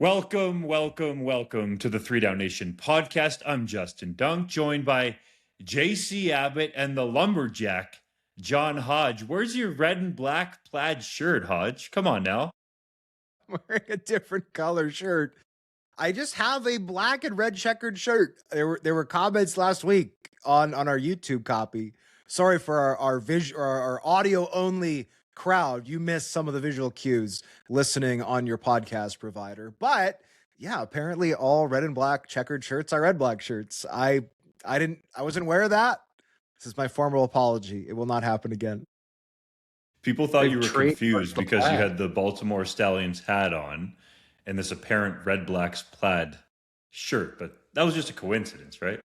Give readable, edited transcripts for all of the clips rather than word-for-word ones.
Welcome to the 3DownNation podcast. I'm Justin Dunk, joined by JC Abbott and the lumberjack, John Hodge. Where's your red and black plaid shirt, Hodge? Come on now. I'm wearing a different color shirt. I just have a black and red checkered shirt. There were comments last week on our YouTube copy. Sorry for our audio only crowd. You missed some of the visual cues listening on your podcast provider. But yeah, apparently all red and black checkered shirts are red black shirts. I wasn't aware of that. This is my formal apology. It will not happen again. People thought you were confused because you had the Baltimore Stallions hat on and this apparent Redblacks plaid shirt, but that was just a coincidence, right?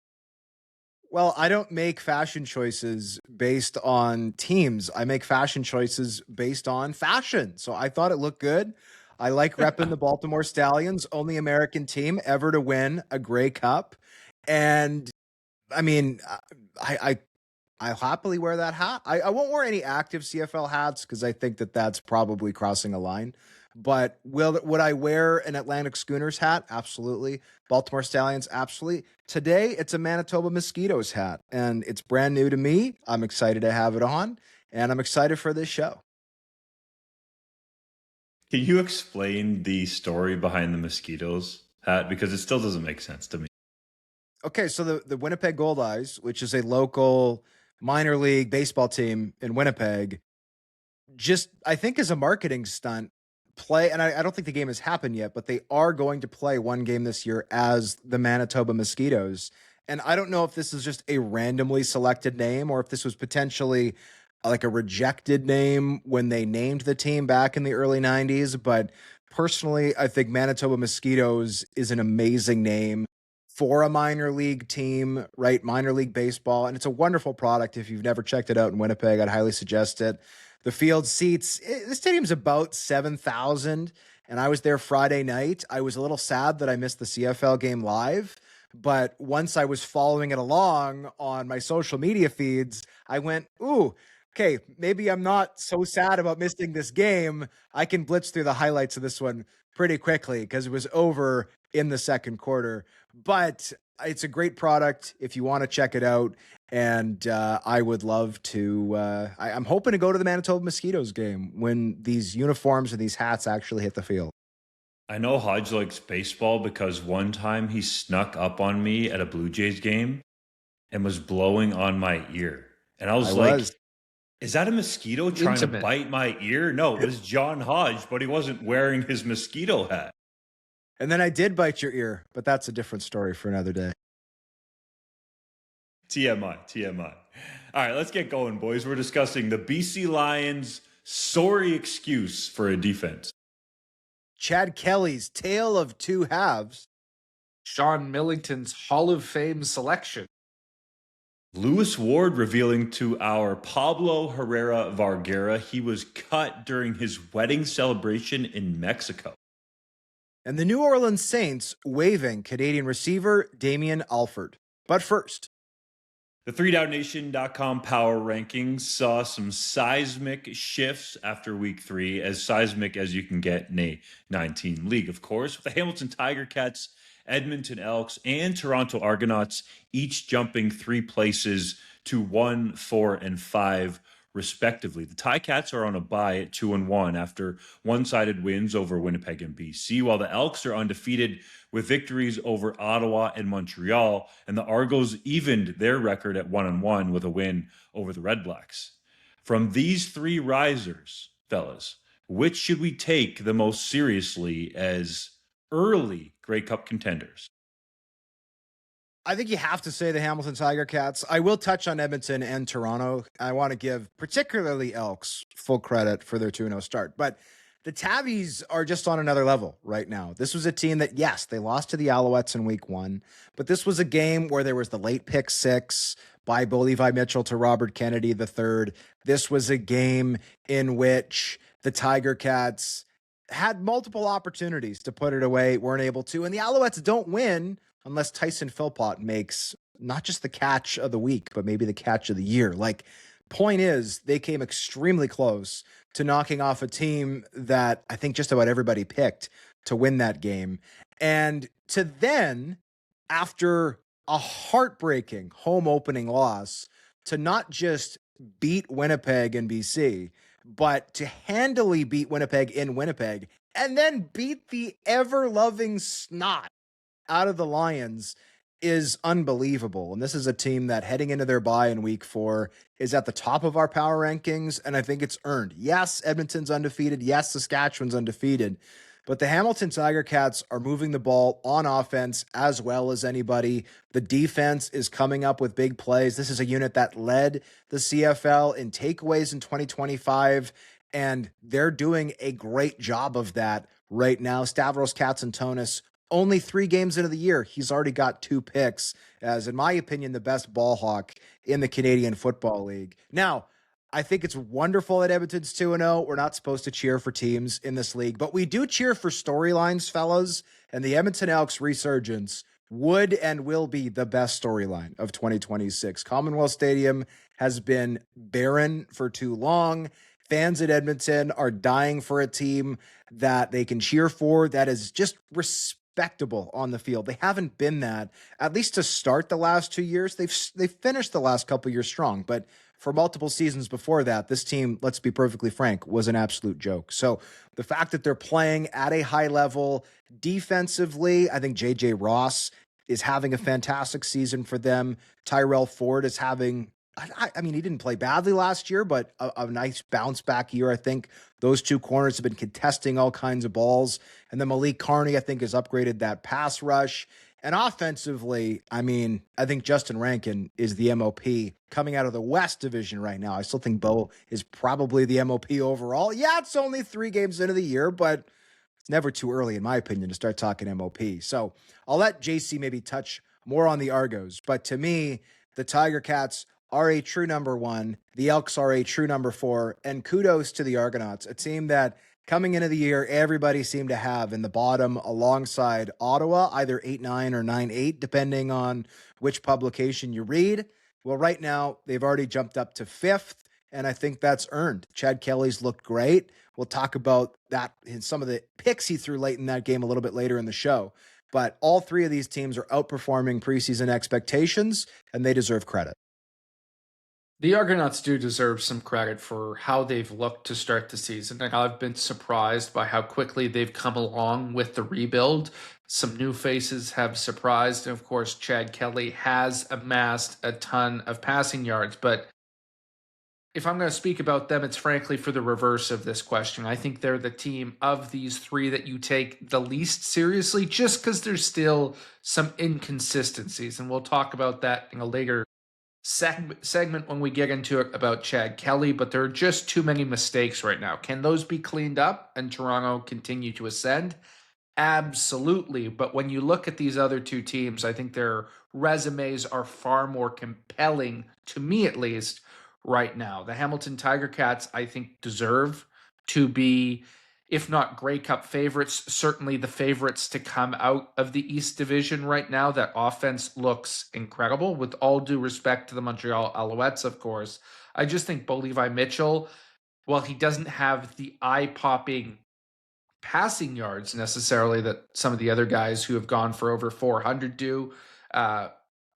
Well, I don't make fashion choices based on teams. I make fashion choices based on fashion. So I thought it looked good. I like repping the Baltimore Stallions, only American team ever to win a Grey Cup. And I mean, I'll happily wear that hat. I won't wear any active CFL hats because I think that's probably crossing a line. But would I wear an Atlantic Schooners hat? Absolutely. Baltimore Stallions? Absolutely. Today, it's a Manitoba Mosquitoes hat, and it's brand new to me. I'm excited to have it on, and I'm excited for this show. Can you explain the story behind the Mosquitoes hat? Because it still doesn't make sense to me. Okay, so the Winnipeg Goldeyes, which is a local minor league baseball team in Winnipeg, just, I think, is a marketing stunt. And I don't think the game has happened yet, but they are going to play one game this year as the Manitoba Mosquitoes. And I don't know if this is just a randomly selected name or if this was potentially like a rejected name when they named the team back in the early 90s. But personally, I think Manitoba Mosquitoes is an amazing name for a minor league team, right? Minor league baseball. And it's a wonderful product. If you've never checked it out in Winnipeg, I'd highly suggest it. The field seats, the stadium's about 7,000, and I was there Friday night. I was a little sad that I missed the CFL game live, but once I was following it along on my social media feeds, I went, ooh, okay, maybe I'm not so sad about missing this game. I can blitz through the highlights of this one pretty quickly because it was over in the second quarter. But it's a great product if you want to check it out. And I would love to, I'm hoping to go to the Manitoba Mosquitoes game when these uniforms and these hats actually hit the field. I know Hodge likes baseball because one time he snuck up on me at a Blue Jays game and was blowing on my ear. And I was like, is that a mosquito trying to bite my ear? No, it was John Hodge, but he wasn't wearing his mosquito hat. And then I did bite your ear, but that's a different story for another day. TMI. All right, let's get going, boys. We're discussing the BC Lions' sorry excuse for a defense. Chad Kelly's tale of two halves. Sean Millington's Hall of Fame selection. Lewis Ward revealing to our Pablo Herrera Vargara he was cut during his wedding celebration in Mexico. And the New Orleans Saints waiving Canadian receiver Damien Alford. But first, the 3DownNation.com power rankings saw some seismic shifts after week 3, as seismic as you can get in a 9-team league, of course, with the Hamilton Tiger Cats, Edmonton Elks, and Toronto Argonauts each jumping 3 places to 1, 4, and 5, respectively. The Ticats are on a bye at 2-1 after one-sided wins over Winnipeg and BC, while the Elks are undefeated with victories over Ottawa and Montreal, and the Argos evened their record at 1-1 with a win over the Redblacks. From these 3 risers, fellas, which should we take the most seriously as early Grey Cup contenders? I think you have to say the Hamilton Tiger Cats. I will touch on Edmonton and Toronto. I want to give particularly Elks full credit for their 2-0 start. But the Tabbies are just on another level right now. This was a team that, yes, they lost to the Alouettes in week 1. But this was a game where there was the late pick 6 by Bo Levi Mitchell to Robert Kennedy III. This was a game in which the Tiger Cats had multiple opportunities to put it away, weren't able to. And the Alouettes don't win unless Tyson Philpott makes not just the catch of the week, but maybe the catch of the year. Like, point is, they came extremely close to knocking off a team that I think just about everybody picked to win that game. And to then, after a heartbreaking home opening loss, to not just beat Winnipeg in BC, but to handily beat Winnipeg in Winnipeg and then beat the ever-loving snot out of the Lions is unbelievable. And this is a team that heading into their bye in week 4 is at the top of our power rankings, and I think it's earned. Yes, Edmonton's undefeated. Yes, Saskatchewan's undefeated. But the Hamilton Tiger Cats are moving the ball on offense as well as anybody. The defense is coming up with big plays. This is a unit that led the CFL in takeaways in 2025, and they're doing a great job of that right now. Stavros Katsantonis, only 3 games into the year, he's already got 2 picks, as, in my opinion, the best ball hawk in the Canadian Football League. Now, I think it's wonderful that Edmonton's 2-0. We're not supposed to cheer for teams in this league, but we do cheer for storylines, fellas, and the Edmonton Elks resurgence would and will be the best storyline of 2026. Commonwealth Stadium has been barren for too long. Fans at Edmonton are dying for a team that they can cheer for, that is just respectable on the field. They haven't been that, at least to start the last 2 years. They've finished the last couple years strong, but for multiple seasons before that, this team, let's be perfectly frank, was an absolute joke. So the fact that they're playing at a high level defensively, I think JJ Ross is having a fantastic season for them. Tyrell Ford is having, I mean, he didn't play badly last year, but a nice bounce back year. I think those 2 corners have been contesting all kinds of balls. And then Malik Carney, I think, has upgraded that pass rush. And offensively, I mean, I think Justin Rankin is the MOP coming out of the West Division right now. I still think Bo is probably the MOP overall. Yeah, it's only 3 games into the year, but it's never too early, in my opinion, to start talking MOP. So I'll let JC maybe touch more on the Argos. But to me, the Tiger Cats are a true number 1. The Elks are a true number 4. And kudos to the Argonauts, a team that coming into the year, everybody seemed to have in the bottom alongside Ottawa, either 8-9 or 9-8, depending on which publication you read. Well, right now, they've already jumped up to 5th, and I think that's earned. Chad Kelly's looked great. We'll talk about that in some of the picks he threw late in that game a little bit later in the show. But all 3 of these teams are outperforming preseason expectations, and they deserve credit. The Argonauts do deserve some credit for how they've looked to start the season. And I've been surprised by how quickly they've come along with the rebuild. Some new faces have surprised. And of course, Chad Kelly has amassed a ton of passing yards. But if I'm going to speak about them, it's frankly for the reverse of this question. I think they're the team of these 3 that you take the least seriously, just because there's still some inconsistencies. And we'll talk about that in a later segment when we get into it about Chad Kelly, but there are just too many mistakes right now. Can those be cleaned up and Toronto continue to ascend? Absolutely. But when you look at these other 2 teams, I think their resumes are far more compelling, to me at least, right now. The Hamilton Tiger Cats, I think, deserve to be, if not Grey Cup favorites, certainly the favorites to come out of the East Division right now. That offense looks incredible, with all due respect to the Montreal Alouettes, of course. I just think Bo Levi Mitchell, while he doesn't have the eye-popping passing yards necessarily that some of the other guys who have gone for over 400 do,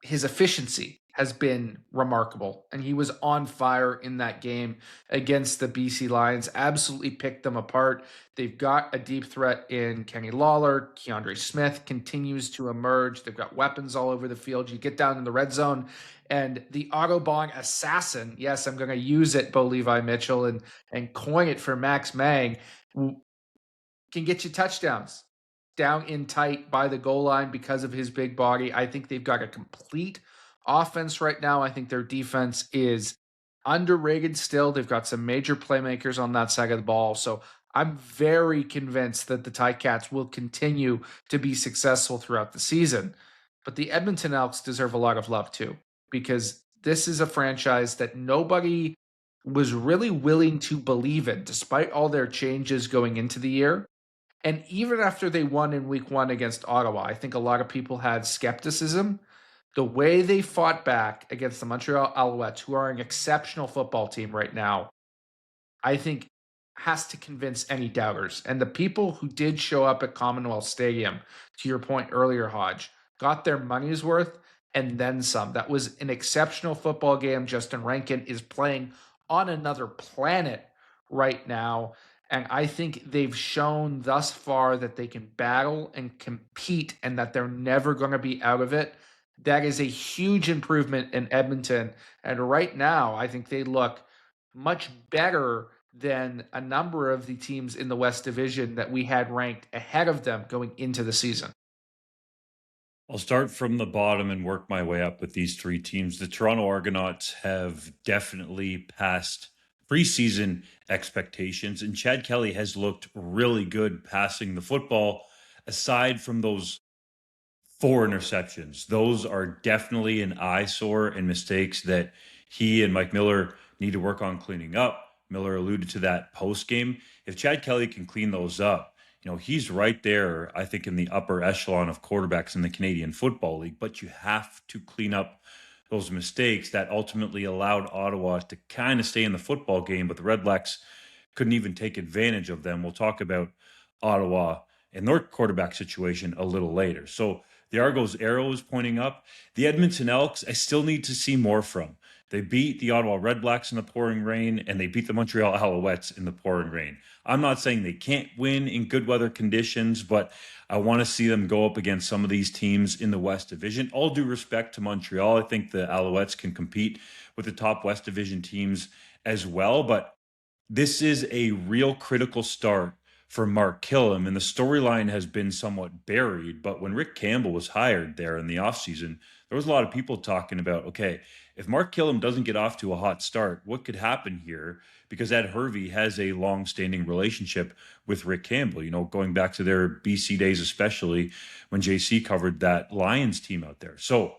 his efficiency has been remarkable. And he was on fire in that game against the BC Lions, absolutely picked them apart. They've got a deep threat in Kenny Lawler. Keandre Smith continues to emerge. They've got weapons all over the field. You get down in the red zone, and the Autobahn assassin, yes, I'm going to use it, Bo Levi Mitchell, and coin it for Max Mang, can get you touchdowns down in tight by the goal line because of his big body. I think they've got a complete offense right now. I think their defense is underrated still. They've got some major playmakers on that side of the ball. So I'm very convinced that the Ticats will continue to be successful throughout the season. But the Edmonton Elks deserve a lot of love too, because this is a franchise that nobody was really willing to believe in, despite all their changes going into the year. And even after they won in week 1 against Ottawa, I think a lot of people had skepticism. The way they fought back against the Montreal Alouettes, who are an exceptional football team right now, I think has to convince any doubters. And the people who did show up at Commonwealth Stadium, to your point earlier, Hodge, got their money's worth and then some. That was an exceptional football game. Justin Rankin is playing on another planet right now. And I think they've shown thus far that they can battle and compete and that they're never going to be out of it. That is a huge improvement in Edmonton. And right now, I think they look much better than a number of the teams in the West Division that we had ranked ahead of them going into the season. I'll start from the bottom and work my way up with these three teams. The Toronto Argonauts have definitely passed preseason expectations, and Chad Kelly has looked really good passing the football, aside from those 4 interceptions. Those are definitely an eyesore and mistakes that he and Mike Miller need to work on cleaning up. Miller alluded to that post game. If Chad Kelly can clean those up, he's right there, I think, in the upper echelon of quarterbacks in the Canadian Football League. But you have to clean up those mistakes that ultimately allowed Ottawa to kind of stay in the football game, but the Redblacks couldn't even take advantage of them. We'll talk about Ottawa and their quarterback situation a little later. So the Argos arrow is pointing up. The Edmonton Elks, I still need to see more from. They beat the Ottawa Redblacks in the pouring rain, and they beat the Montreal Alouettes in the pouring rain. I'm not saying they can't win in good weather conditions, but I want to see them go up against some of these teams in the West Division. All due respect to Montreal, I think the Alouettes can compete with the top West Division teams as well, but this is a real critical start for Mark Killam, and the storyline has been somewhat buried. But when Rick Campbell was hired there in the offseason, there was a lot of people talking about, okay, if Mark Killam doesn't get off to a hot start, what could happen here? Because Ed Hervey has a long-standing relationship with Rick Campbell, going back to their BC days, especially when JC covered that Lions team out there. So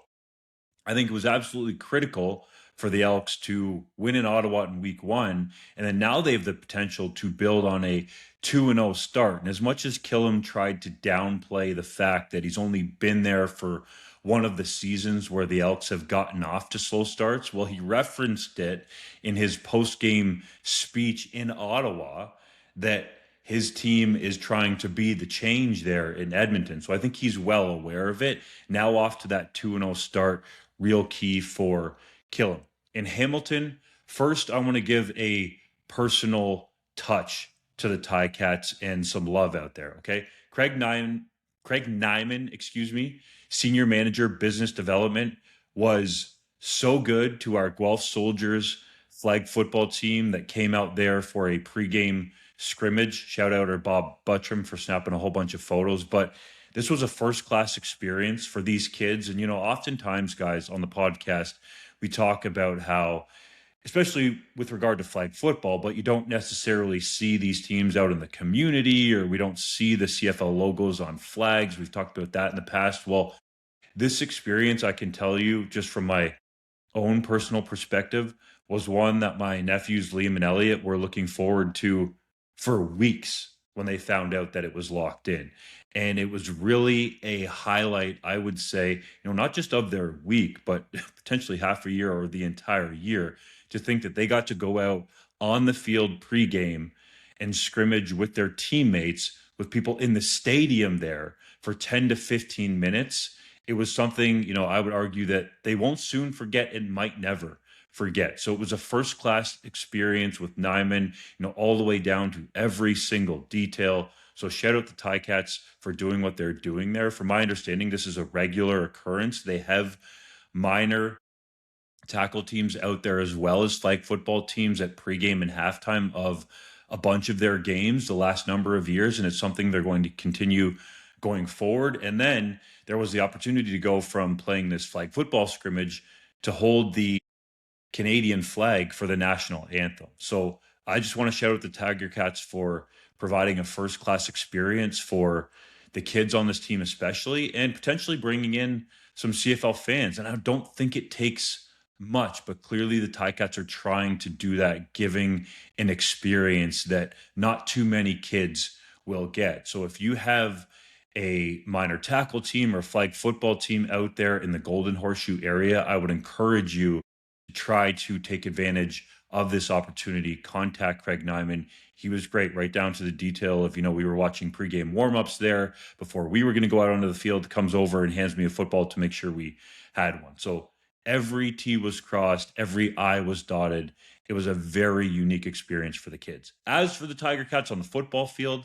I think it was absolutely critical for the Elks to win in Ottawa in week 1. And then now they have the potential to build on a 2-0 start. And as much as Killam tried to downplay the fact that he's only been there for one of the seasons where the Elks have gotten off to slow starts, well, he referenced it in his post-game speech in Ottawa that his team is trying to be the change there in Edmonton. So I think he's well aware of it. Now off to that 2-0 start, real key for Killam. In Hamilton, first, I want to give a personal touch to the Ticats and some love out there, okay? Craig Nyman, senior manager, business development, was so good to our Guelph Soldiers flag football team that came out there for a pregame scrimmage. Shout out to Bob Buttram for snapping a whole bunch of photos. But this was a first-class experience for these kids. And, oftentimes, guys, on the podcast, we talk about how, especially with regard to flag football, but you don't necessarily see these teams out in the community, or we don't see the CFL logos on flags. We've talked about that in the past. Well, this experience, I can tell you just from my own personal perspective, was one that my nephews, Liam and Elliot, were looking forward to for weeks when they found out that it was locked in. And it was really a highlight, I would say, not just of their week, but potentially half a year or the entire year, to think that they got to go out on the field pregame and scrimmage with their teammates, with people in the stadium there for 10 to 15 minutes. It was something, I would argue that they won't soon forget and might never forget. So it was a first-class experience with Nyman, all the way down to every single detail. So shout out to Ticats for doing what they're doing there. From my understanding, this is a regular occurrence. They have minor tackle teams out there as well as flag football teams at pregame and halftime of a bunch of their games the last number of years, and it's something they're going to continue going forward. And then there was the opportunity to go from playing this flag football scrimmage to hold the Canadian flag for the national anthem. So I just want to shout out the Tiger Cats for providing a first-class experience for the kids on this team especially, and potentially bringing in some CFL fans. And I don't think it takes much, but clearly the Ticats are trying to do that, giving an experience that not too many kids will get. So if you have a minor tackle team or flag football team out there in the Golden Horseshoe area, I would encourage you to try to take advantage of this opportunity, contact Craig Nyman. He was great, right down to the detail of, we were watching pregame warmups there before we were going to go out onto the field, comes over and hands me a football to make sure we had one. So every T was crossed, every I was dotted. It was a very unique experience for the kids. As for the Tiger Cats on the football field,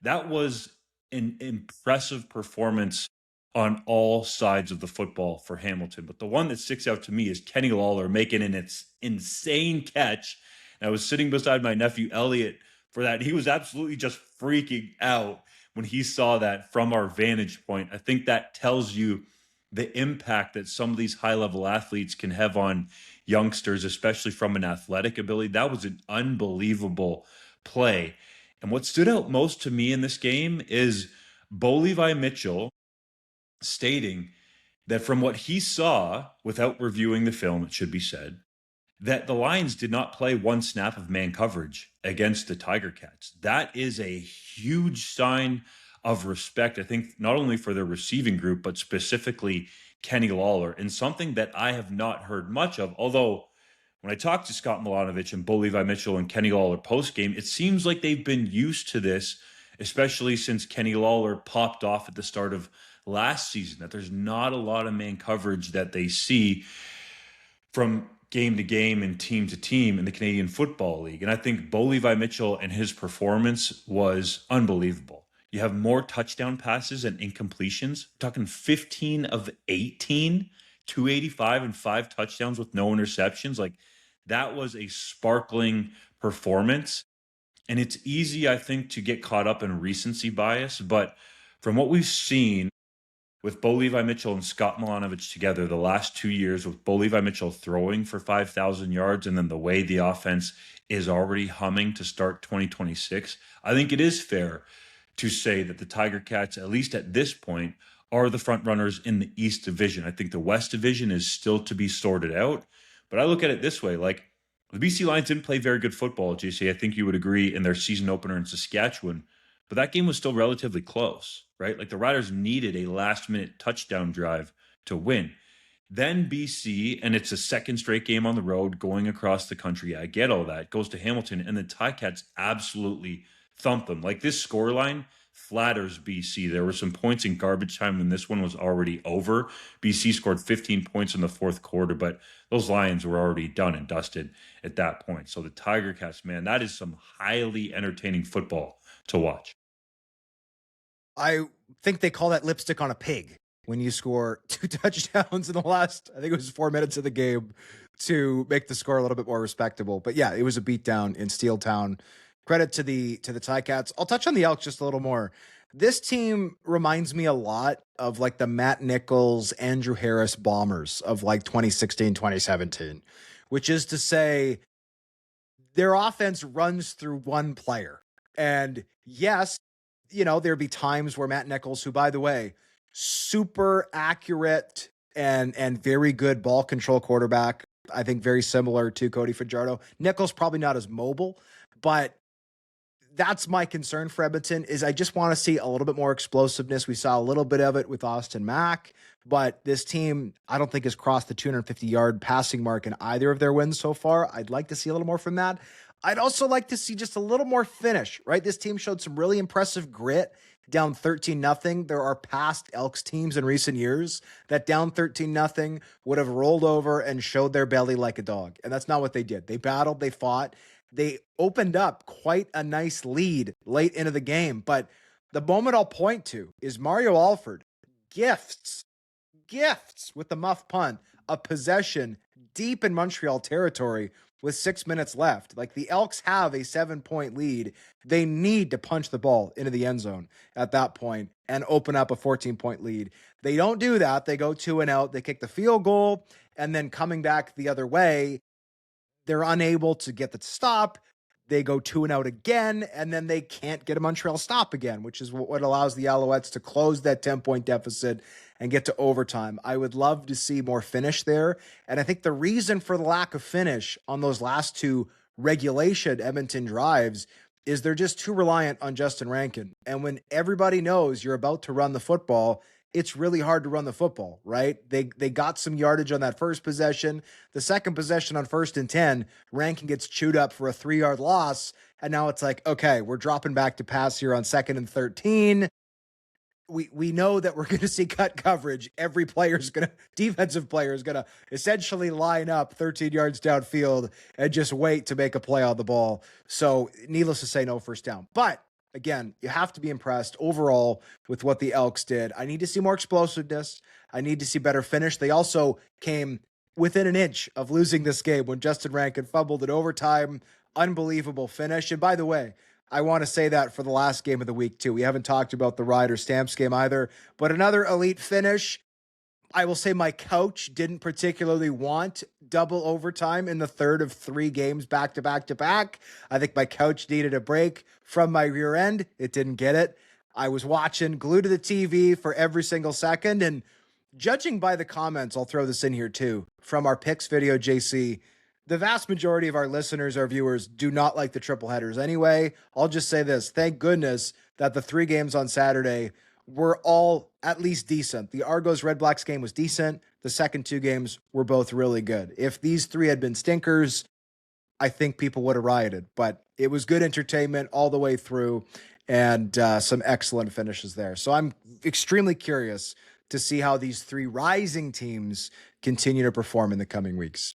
that was an impressive performance on all sides of the football for Hamilton. But the one that sticks out to me is Kenny Lawler making an insane catch. And I was sitting beside my nephew Elliot for that. He was absolutely just freaking out when he saw that from our vantage point. I think that tells you the impact that some of these high-level athletes can have on youngsters, especially from an athletic ability. That was an unbelievable play. And what stood out most to me in this game is Bo Levi Mitchell stating that from what he saw, without reviewing the film, it should be said, that the Lions did not play one snap of man coverage against the Tiger Cats. That is a huge sign of respect, I think, not only for their receiving group, but specifically Kenny Lawler, and something that I have not heard much of. Although when I talked to Scott Milanovic and Bo Levi Mitchell and Kenny Lawler post-game, it seems like they've been used to this, especially since Kenny Lawler popped off at the start of last season, that there's not a lot of man coverage that they see from game to game and team to team in the Canadian Football League. And I think Bo Levi Mitchell and his performance was unbelievable. You have more touchdown passes and incompletions. We're talking 15 of 18, 285 and 5 touchdowns with no interceptions. Like, that was a sparkling performance. And it's easy, I think, to get caught up in recency bias. But from what we've seen with Bo Levi Mitchell and Scott Milanovic together the last 2 years, with Bo Levi Mitchell throwing for 5,000 yards, and then the way the offense is already humming to start 2026, I think it is fair to say that the Tiger Cats, at least at this point, are the front runners in the East Division. I think the West Division is still to be sorted out. But I look at it this way, like, the BC Lions didn't play very good football, JC. I think you would agree, in their season opener in Saskatchewan. But that game was still relatively close, right? Like, the Riders needed a last-minute touchdown drive to win. Then BC, and it's a second straight game on the road going across the country. I get all that. Goes to Hamilton, and the Ticats absolutely thump them. Like, this scoreline flatters BC. There were some points in garbage time when this one was already over. BC scored 15 points in the fourth quarter, but those Lions were already done and dusted at that point. So the Tiger Cats, man, that is some highly entertaining football to watch. I think they call that lipstick on a pig when you score 2 touchdowns in the last, I think it was 4 minutes of the game, to make the score a little bit more respectable. But yeah, it was a beatdown in Steeltown. Credit to the Ticats. I'll touch on the Elks just a little more. This team reminds me a lot of like the Matt Nichols, Andrew Harris Bombers of like 2016, 2017, which is to say their offense runs through one player. And yes, there'd be times where Matt Nichols, who, by the way, super accurate and very good ball control quarterback, I think very similar to Cody Fajardo. Nichols probably not as mobile, but that's my concern for Edmonton, is I just want to see a little bit more explosiveness. We saw a little bit of it with Austin Mack, but this team, I don't think, has crossed the 250-yard passing mark in either of their wins so far. I'd like to see a little more from that. I'd also like to see just a little more finish, right? This team showed some really impressive grit down 13-0. There are past Elks teams in recent years that down 13-0 would have rolled over and showed their belly like a dog. And that's not what they did. They battled, they fought. They opened up quite a nice lead late into the game. But the moment I'll point to is Mario Alford gifts with the muff punt, a possession deep in Montreal territory with 6 minutes left. Like, the Elks have a 7-point lead. They need to punch the ball into the end zone at that point and open up a 14-point lead. They don't do that. They go 2 and out. They kick the field goal, and then coming back the other way, they're unable to get the stop. They go 2 and out again, and then they can't get a Montreal stop again, which is what allows the Alouettes to close that 10-point deficit and get to overtime. I would love to see more finish there. And I think the reason for the lack of finish on those last 2 regulation Edmonton drives is they're just too reliant on Justin Rankin. And when everybody knows you're about to run the football, it's really hard to run the football, right? They got some yardage on that first possession. The second possession on 1st and 10, Rankin gets chewed up for a 3-yard loss. And now it's like, okay, we're dropping back to pass here on 2nd and 13. We know that we're going to see cut coverage. Every defensive player is going to essentially line up 13 yards downfield and just wait to make a play on the ball. So needless to say, no first down. But again, you have to be impressed overall with what the Elks did. I need to see more explosiveness. I need to see better finish. They also came within an inch of losing this game when Justin Rankin fumbled in overtime. Unbelievable finish. And by the way, I want to say that for the last game of the week, too. We haven't talked about the Riders Stamps game either, but another elite finish. I will say my coach didn't particularly want double overtime in the third of 3 games back to back to back. I think my coach needed a break from my rear end. It didn't get it. I was watching, glued to the TV for every single second. And judging by the comments, I'll throw this in here too, from our picks video, JC, the vast majority of our listeners, our viewers, do not like the triple headers anyway. I'll just say this. Thank goodness that the 3 games on Saturday were all at least decent. The Argos Redblacks game was decent. The second 2 games were both really good. If these 3 had been stinkers, I think people would have rioted. But it was good entertainment all the way through and some excellent finishes there. So I'm extremely curious to see how these 3 rising teams continue to perform in the coming weeks.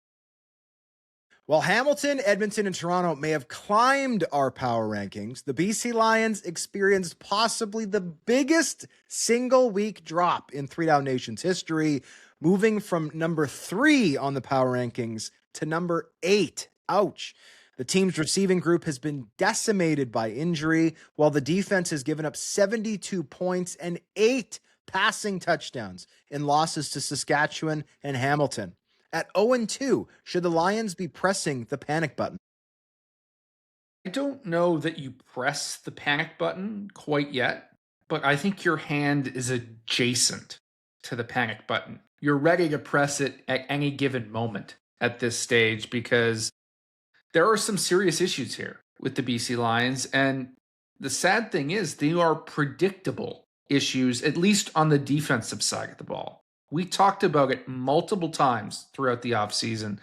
While Hamilton, Edmonton, and Toronto may have climbed our power rankings, the BC Lions experienced possibly the biggest single-week drop in 3DownNation's history, moving from number 3 on the power rankings to number 8. Ouch. The team's receiving group has been decimated by injury, while the defense has given up 72 points and 8 passing touchdowns in losses to Saskatchewan and Hamilton. At 0-2, should the Lions be pressing the panic button? I don't know that you press the panic button quite yet, but I think your hand is adjacent to the panic button. You're ready to press it at any given moment at this stage because there are some serious issues here with the BC Lions. And the sad thing is they are predictable issues, at least on the defensive side of the ball. We talked about it multiple times throughout the offseason.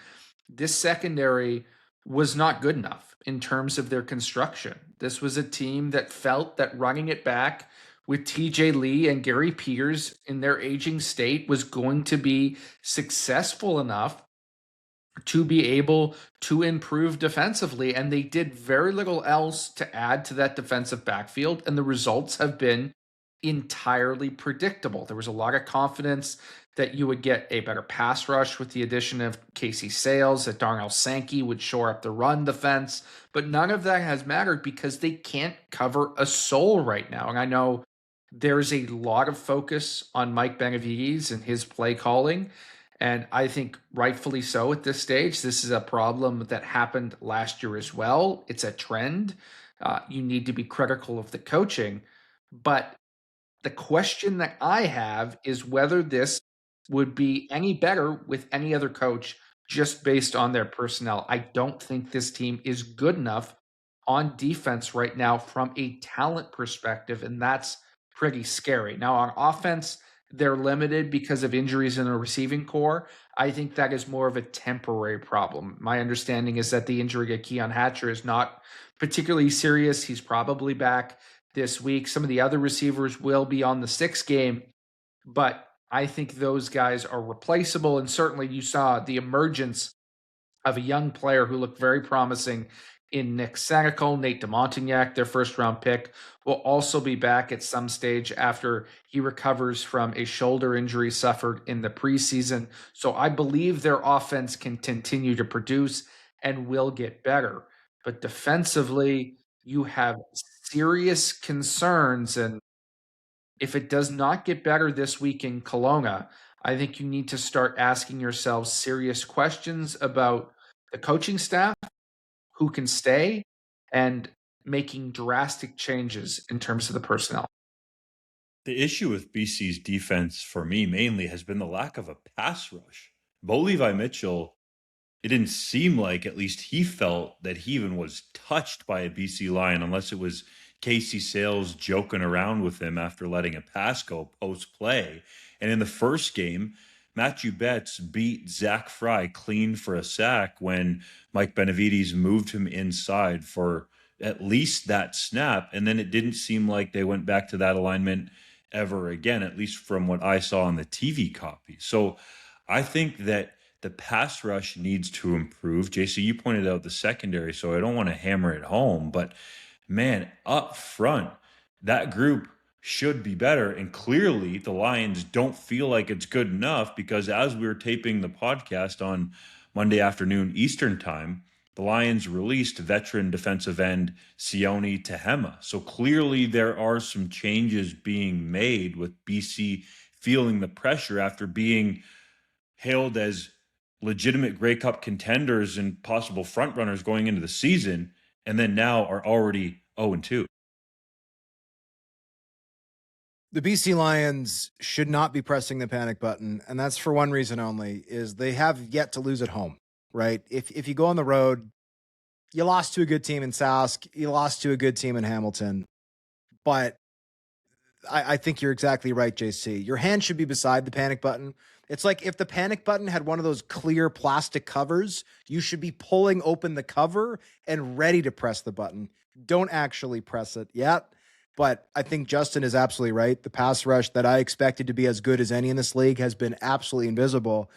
This secondary was not good enough in terms of their construction. This was a team that felt that running it back with TJ Lee and Gary Peters in their aging state was going to be successful enough to be able to improve defensively. And they did very little else to add to that defensive backfield. And the results have been entirely predictable. There was a lot of confidence that you would get a better pass rush with the addition of Casey Sales, that Darnell Sankey would shore up the run defense, but none of that has mattered because they can't cover a soul right now. And I know there's a lot of focus on Mike Benavides and his play calling, and I think rightfully so at this stage. This is a problem that happened last year as well. It's a trend. You need to be critical of the coaching, but the question that I have is whether this would be any better with any other coach just based on their personnel. I don't think this team is good enough on defense right now from a talent perspective, and that's pretty scary. Now, on offense, they're limited because of injuries in the receiving core. I think that is more of a temporary problem. My understanding is that the injury to Keon Hatcher is not particularly serious. He's probably back this week. Some of the other receivers will be on the 6 game, but I think those guys are replaceable. And certainly you saw the emergence of a young player who looked very promising in Nick Sanical. Nate DeMontignac, their first-round pick, will also be back at some stage after he recovers from a shoulder injury suffered in the preseason. So I believe their offense can continue to produce and will get better. But defensively, you have serious concerns, and if it does not get better this week in Kelowna, I think you need to start asking yourselves serious questions about the coaching staff, who can stay, and making drastic changes in terms of the personnel. The issue with BC's defense for me mainly has been the lack of a pass rush. Bo Levi Mitchell, it didn't seem like, at least he felt, that he even was touched by a BC Lion unless it was Casey Sales joking around with him after letting a pass go post play. And in the first game, Matthew Betts beat Zach Fry clean for a sack when Mike Benavides moved him inside for at least that snap. And then it didn't seem like they went back to that alignment ever again, at least from what I saw on the TV copy. So I think that the pass rush needs to improve. JC, you pointed out the secondary, so I don't want to hammer it home, but man, up front, that group should be better. And clearly, the Lions don't feel like it's good enough because as we were taping the podcast on Monday afternoon Eastern time, the Lions released veteran defensive end Sione Tehema. So clearly, there are some changes being made with BC feeling the pressure after being hailed as legitimate Grey Cup contenders and possible frontrunners going into the season, and then now are already 0-2. The BC Lions should not be pressing the panic button, and that's for one reason only, is they have yet to lose at home, right? If you go on the road, you lost to a good team in Sask, you lost to a good team in Hamilton, but I think you're exactly right, JC. Your hand should be beside the panic button. It's like if the panic button had one of those clear plastic covers, you should be pulling open the cover and ready to press the button. Don't actually press it yet. But I think Justin is absolutely right. The pass rush that I expected to be as good as any in this league has been absolutely invisible.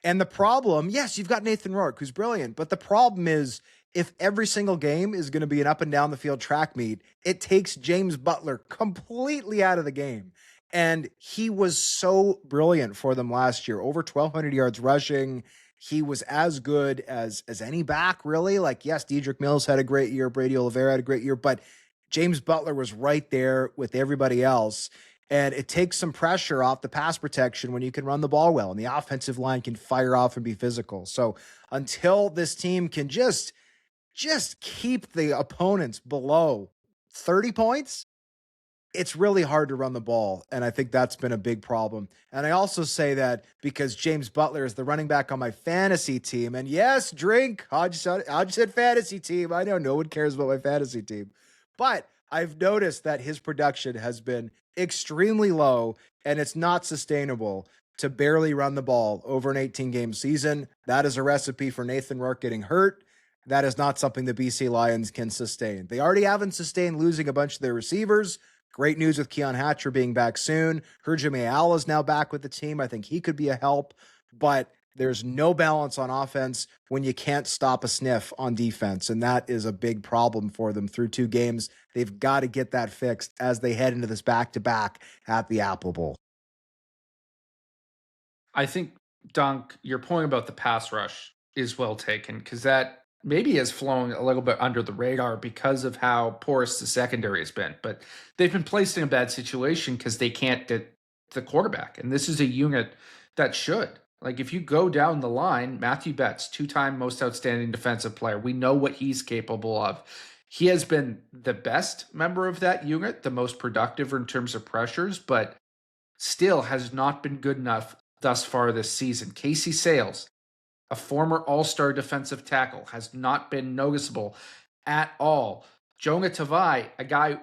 And the problem, yes, you've got Nathan Rourke, who's brilliant, but the problem is if every single game is going to be an up and down the field track meet, it takes James Butler completely out of the game. And he was so brilliant for them last year, over 1,200 yards rushing. He was as good as any back, really. Like, yes, Dedrick Mills had a great year. Brady Oliveira had a great year, but James Butler was right there with everybody else. And it takes some pressure off the pass protection when you can run the ball well and the offensive line can fire off and be physical. So until this team can just keep the opponents below 30 points, it's really hard to run the ball. And I think that's been a big problem. And I also say that because James Butler is the running back on my fantasy team. And yes, drink, Hodge said fantasy team. I know no one cares about my fantasy team. But I've noticed that his production has been extremely low, and it's not sustainable to barely run the ball over an 18-game season. That is a recipe for Nathan Rourke getting hurt. That is not something the BC Lions can sustain. They already haven't sustained losing a bunch of their receivers. Great news with Keon Hatcher being back soon. Herjame Al is now back with the team. I think he could be a help, but there's no balance on offense when you can't stop a sniff on defense, and that is a big problem for them through 2 games. They've got to get that fixed as they head into this back-to-back at the Apple Bowl. I think, Dunk, your point about the pass rush is well taken because that maybe has flown a little bit under the radar because of how porous the secondary has been. But they've been placed in a bad situation because they can't get the quarterback. And this is a unit that should. Like, if you go down the line, Matthew Betts, 2-time most outstanding defensive player, we know what he's capable of. He has been the best member of that unit, the most productive in terms of pressures, but still has not been good enough thus far this season. Casey Sales, a former all-star defensive tackle, has not been noticeable at all. Jonah Tavai, a guy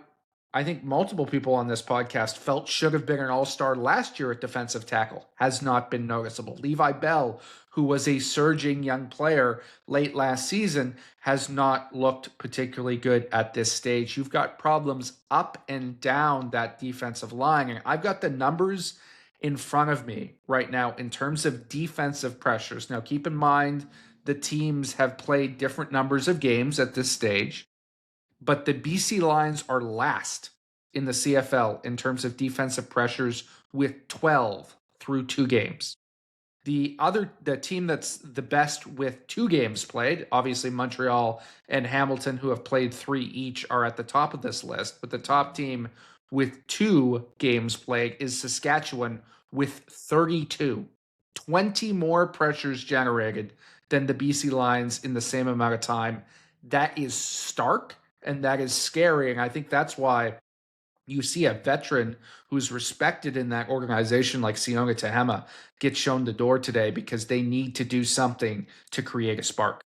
I think multiple people on this podcast felt should have been an all-star last year at defensive tackle, has not been noticeable. Levi Bell, who was a surging young player late last season, has not looked particularly good at this stage. You've got problems up and down that defensive line, and I've got the numbers in front of me right now in terms of defensive pressures. Now, keep in mind the teams have played different numbers of games at this stage, but the BC Lions are last in the CFL in terms of defensive pressures with 12 through 2 games. The team that's the best with 2 games played, obviously Montreal and Hamilton, who have played 3 each, are at the top of this list. But the top team with 2 games played is Saskatchewan with 32. 20 more pressures generated than the BC Lions in the same amount of time. That is stark and that is scary. And I think that's why you see a veteran who's respected in that organization like Sione Tehema get shown the door today because they need to do something to create a spark.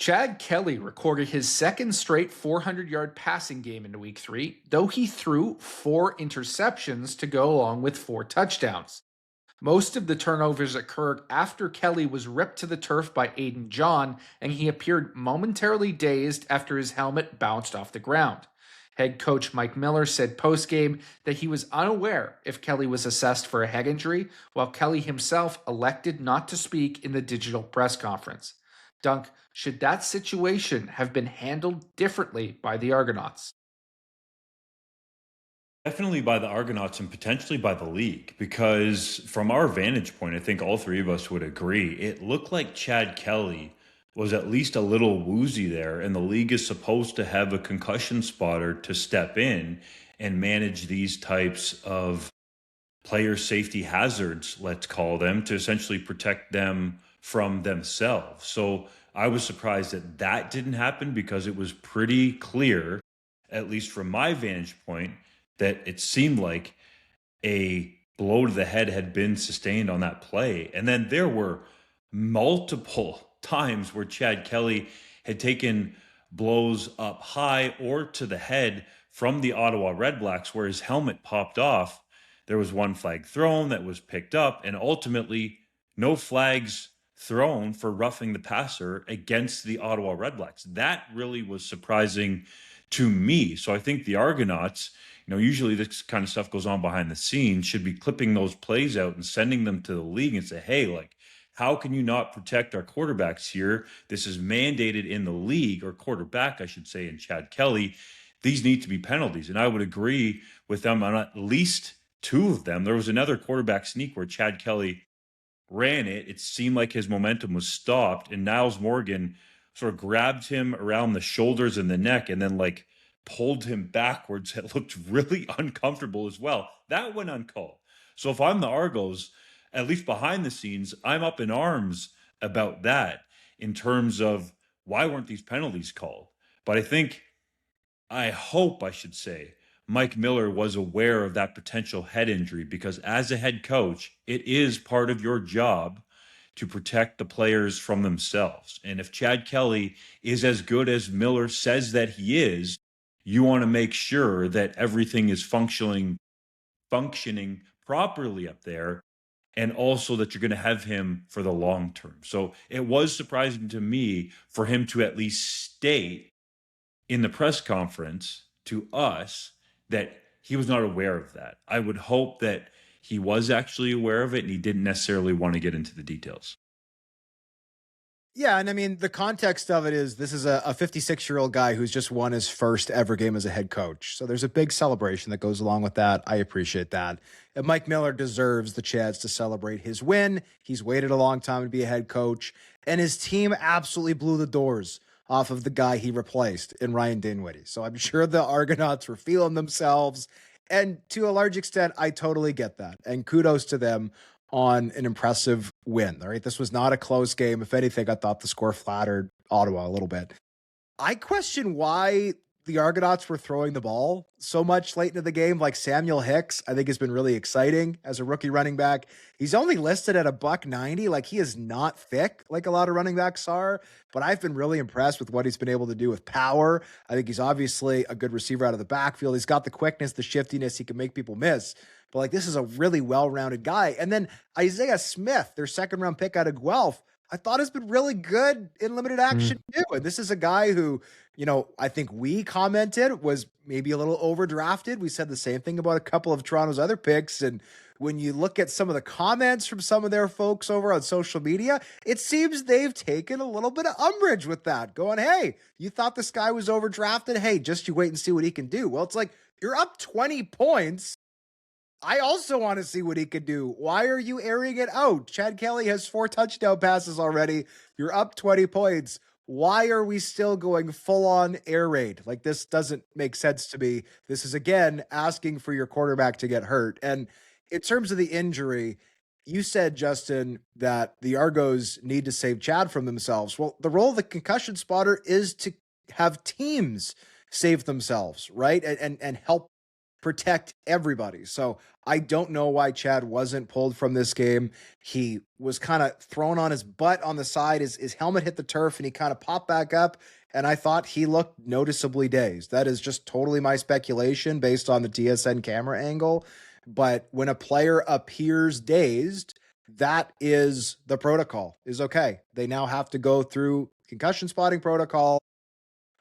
Chad Kelly recorded his second straight 400-yard passing game in week 3, though he threw 4 interceptions to go along with 4 touchdowns. Most of the turnovers occurred after Kelly was ripped to the turf by Aiden John, and he appeared momentarily dazed after his helmet bounced off the ground. Head coach Mike Miller said post-game that he was unaware if Kelly was assessed for a head injury, while Kelly himself elected not to speak in the digital press conference. Dunk, should that situation have been handled differently by the Argonauts? Definitely by the Argonauts and potentially by the league, because from our vantage point, I think all three of us would agree, it looked like Chad Kelly was at least a little woozy there, and the league is supposed to have a concussion spotter to step in and manage these types of player safety hazards, let's call them, to essentially protect them from themselves. So I was surprised that that didn't happen, because it was pretty clear, at least from my vantage point, that it seemed like a blow to the head had been sustained on that play. And then there were multiple times where Chad Kelly had taken blows up high or to the head from the Ottawa Redblacks where his helmet popped off. There was one flag thrown that was picked up, and ultimately no flags thrown for roughing the passer against the Ottawa Redblacks. That really was surprising to me. So I think the Argonauts, usually this kind of stuff goes on behind the scenes, should be clipping those plays out and sending them to the league and say, hey, how can you not protect our quarterbacks here? This is mandated in the league, or quarterback, I should say, in Chad Kelly. These need to be penalties. And I would agree with them on at least 2 of them. There was another quarterback sneak where Chad Kelly ran it. It seemed like his momentum was stopped, and Niles Morgan sort of grabbed him around the shoulders and the neck and then pulled him backwards. It looked really uncomfortable as well. That went uncalled. So if I'm the Argos, at least behind the scenes, I'm up in arms about that in terms of why weren't these penalties called? But I hope, I should say, Mike Miller was aware of that potential head injury, because as a head coach, it is part of your job to protect the players from themselves. And if Chad Kelly is as good as Miller says that he is, you want to make sure that everything is functioning properly up there, and also that you're going to have him for the long term. So it was surprising to me for him to at least state in the press conference to us that he was not aware of that. I would hope that he was actually aware of it and he didn't necessarily want to get into the details. Yeah, and I mean, the context of it is this is a 56-year-old guy who's just won his first ever game as a head coach. So there's a big celebration that goes along with that. I appreciate that. And Mike Miller deserves the chance to celebrate his win. He's waited a long time to be a head coach, and his team absolutely blew the doors off of the guy he replaced in Ryan Dinwiddie. So I'm sure the Argonauts were feeling themselves. And to a large extent, I totally get that. And kudos to them on an impressive win. All right. This was not a close game. If anything, I thought the score flattered Ottawa a little bit. I question why the Argonauts were throwing the ball so much late into the game. Like Samuel Hicks, I think has been really exciting as a rookie running back. He's only listed at $190. Like, he is not thick like a lot of running backs are, but I've been really impressed with what he's been able to do with power. I think he's obviously a good receiver out of the backfield. He's got the quickness, the shiftiness. He can make people miss. But this is a really well-rounded guy. And then Isaiah Smith, their second-round pick out of Guelph, I thought has been really good in limited action too. And this is a guy who, I think we commented was maybe a little overdrafted. We said the same thing about a couple of Toronto's other picks. And when you look at some of the comments from some of their folks over on social media, it seems they've taken a little bit of umbrage with that, going, hey, you thought this guy was overdrafted? Hey, just you wait and see what he can do. Well, it's like, you're up 20 points. I also want to see what he could do. Why are you airing it out? Chad Kelly has 4 touchdown passes already. You're up 20 points. Why are we still going full-on air raid? This doesn't make sense to me. This is, again, asking for your quarterback to get hurt. And in terms of the injury, you said, Justin, that the Argos need to save Chad from themselves. Well, the role of the concussion spotter is to have teams save themselves, right? And help protect everybody. So I don't know why Chad wasn't pulled from this game. He was kind of thrown on his butt on the side. His helmet hit the turf and he kind of popped back up. And I thought he looked noticeably dazed. That is just totally my speculation based on the TSN camera angle. But when a player appears dazed, that is the protocol, is okay. They now have to go through concussion spotting protocol.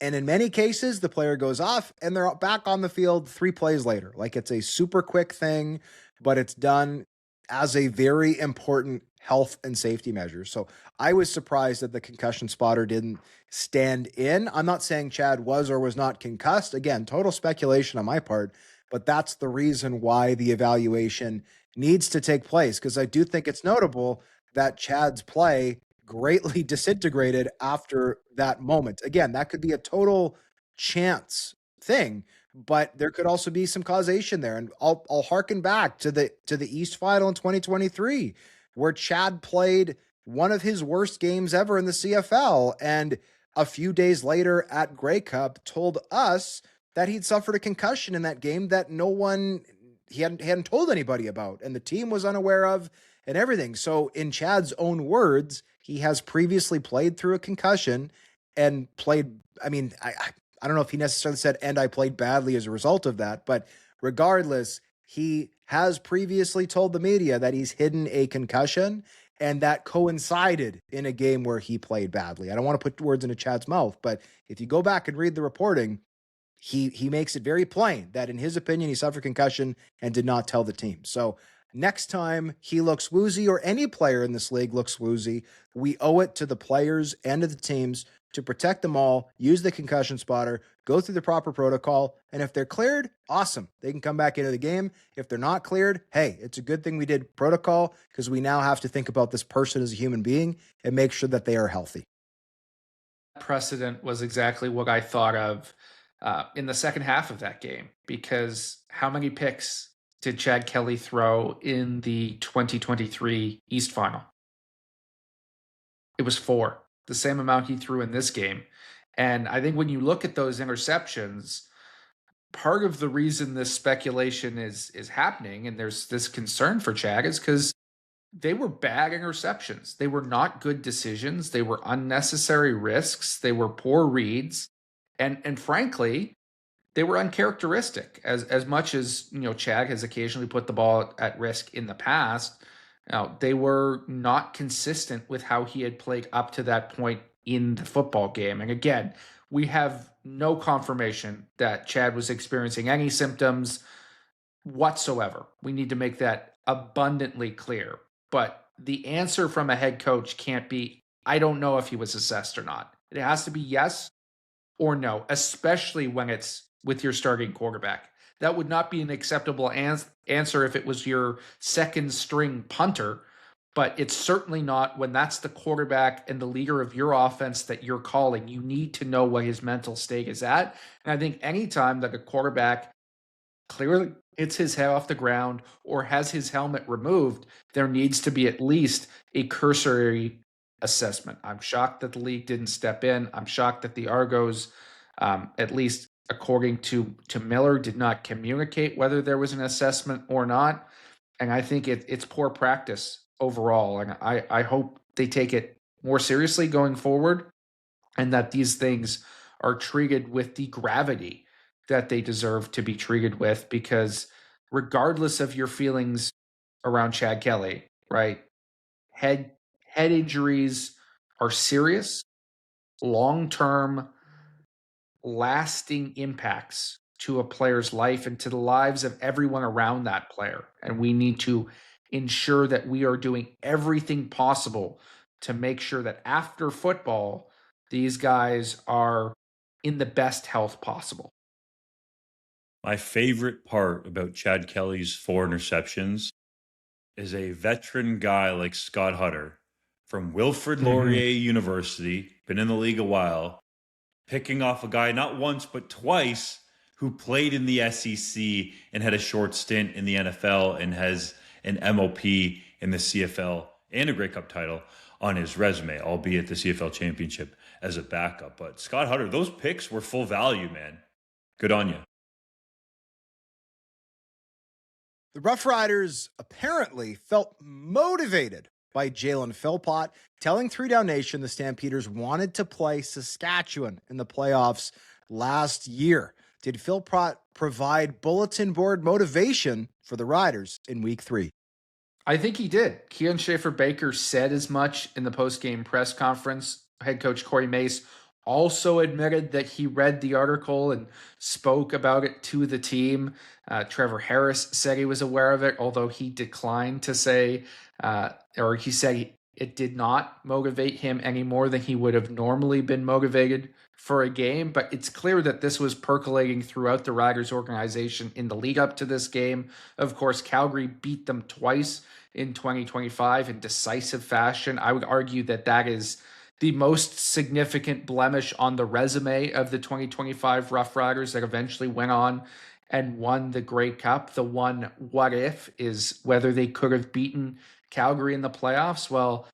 And in many cases, the player goes off and they're back on the field 3 plays later. Like, it's a super quick thing, but it's done as a very important health and safety measure. So I was surprised that the concussion spotter didn't stand in. I'm not saying Chad was or was not concussed. Again, total speculation on my part, but that's the reason why the evaluation needs to take place, because I do think it's notable that Chad's play greatly disintegrated after that moment. Again, that could be a total chance thing, but there could also be some causation there. And I'll harken back to the East Final in 2023, where Chad played one of his worst games ever in the CFL, and a few days later at Grey Cup told us that he'd suffered a concussion in that game that he hadn't told anybody about, and the team was unaware of, and everything. So in Chad's own words, he has previously played through a concussion and played. I mean, I don't know if he necessarily said, and I played badly as a result of that, but regardless, he has previously told the media that he's hidden a concussion, and that coincided in a game where he played badly. I don't want to put words into Chad's mouth, but if you go back and read the reporting, he makes it very plain that in his opinion, he suffered concussion and did not tell the team. So next time he looks woozy, or any player in this league looks woozy, we owe it to the players and to the teams to protect them all, use the concussion spotter, go through the proper protocol, and if they're cleared, awesome. They can come back into the game. If they're not cleared, hey, it's a good thing we did protocol, because we now have to think about this person as a human being and make sure that they are healthy. Precedent was exactly what I thought of in the second half of that game, because how many picks did Chad Kelly throw in the 2023 East Final? It was 4, the same amount he threw in this game. And I think when you look at those interceptions, part of the reason this speculation is happening and there's this concern for Chad is because they were bad interceptions. They were not good decisions. They were unnecessary risks. They were poor reads. And frankly, they were uncharacteristic. As much as, Chad has occasionally put the ball at risk in the past, they were not consistent with how he had played up to that point in the football game. And again, we have no confirmation that Chad was experiencing any symptoms whatsoever. We need to make that abundantly clear. But the answer from a head coach can't be, I don't know if he was assessed or not. It has to be yes or no, especially when it's with your starting quarterback. That would not be an acceptable answer if it was your second string punter, but it's certainly not when that's the quarterback and the leader of your offense that you're calling. You need to know what his mental state is at. And I think anytime that a quarterback clearly hits his head off the ground or has his helmet removed, there needs to be at least a cursory assessment. I'm shocked that the league didn't step in. I'm shocked that the Argos, at least according to Miller, did not communicate whether there was an assessment or not. And I think it's poor practice overall. And I hope they take it more seriously going forward, and that these things are treated with the gravity that they deserve to be treated with, because regardless of your feelings around Chad Kelly, right? Head injuries are serious, long-term, lasting impacts to a player's life and to the lives of everyone around that player. And we need to ensure that we are doing everything possible to make sure that after football, these guys are in the best health possible. My favorite part about Chad Kelly's 4 interceptions is a veteran guy like Scott Hutter from Wilfrid Laurier University, been in the league a while, picking off a guy not once but twice who played in the SEC and had a short stint in the NFL and has an MOP in the CFL and a Grey Cup title on his resume, albeit the CFL championship as a backup. But Scott Hutter, those picks were full value, man. Good on you. The Roughriders apparently felt motivated by Jalen Philpott, telling 3DownNation the Stampeders wanted to play Saskatchewan in the playoffs last year. Did Philpott provide bulletin board motivation for the Riders in week 3? I think he did. Keon Schaefer-Baker said as much in the post-game press conference. Head coach Corey Mace also admitted that he read the article and spoke about it to the team. Trevor Harris said he was aware of it, although he declined to say, or he said it did not motivate him any more than he would have normally been motivated for a game. But it's clear that this was percolating throughout the Riders organization in the lead up to this game. Of course, Calgary beat them twice in 2025 in decisive fashion. I would argue that that is the most significant blemish on the resume of the 2025 Roughriders that eventually went on and won the Grey Cup. The one what if is whether they could have beaten Calgary in the playoffs. Well,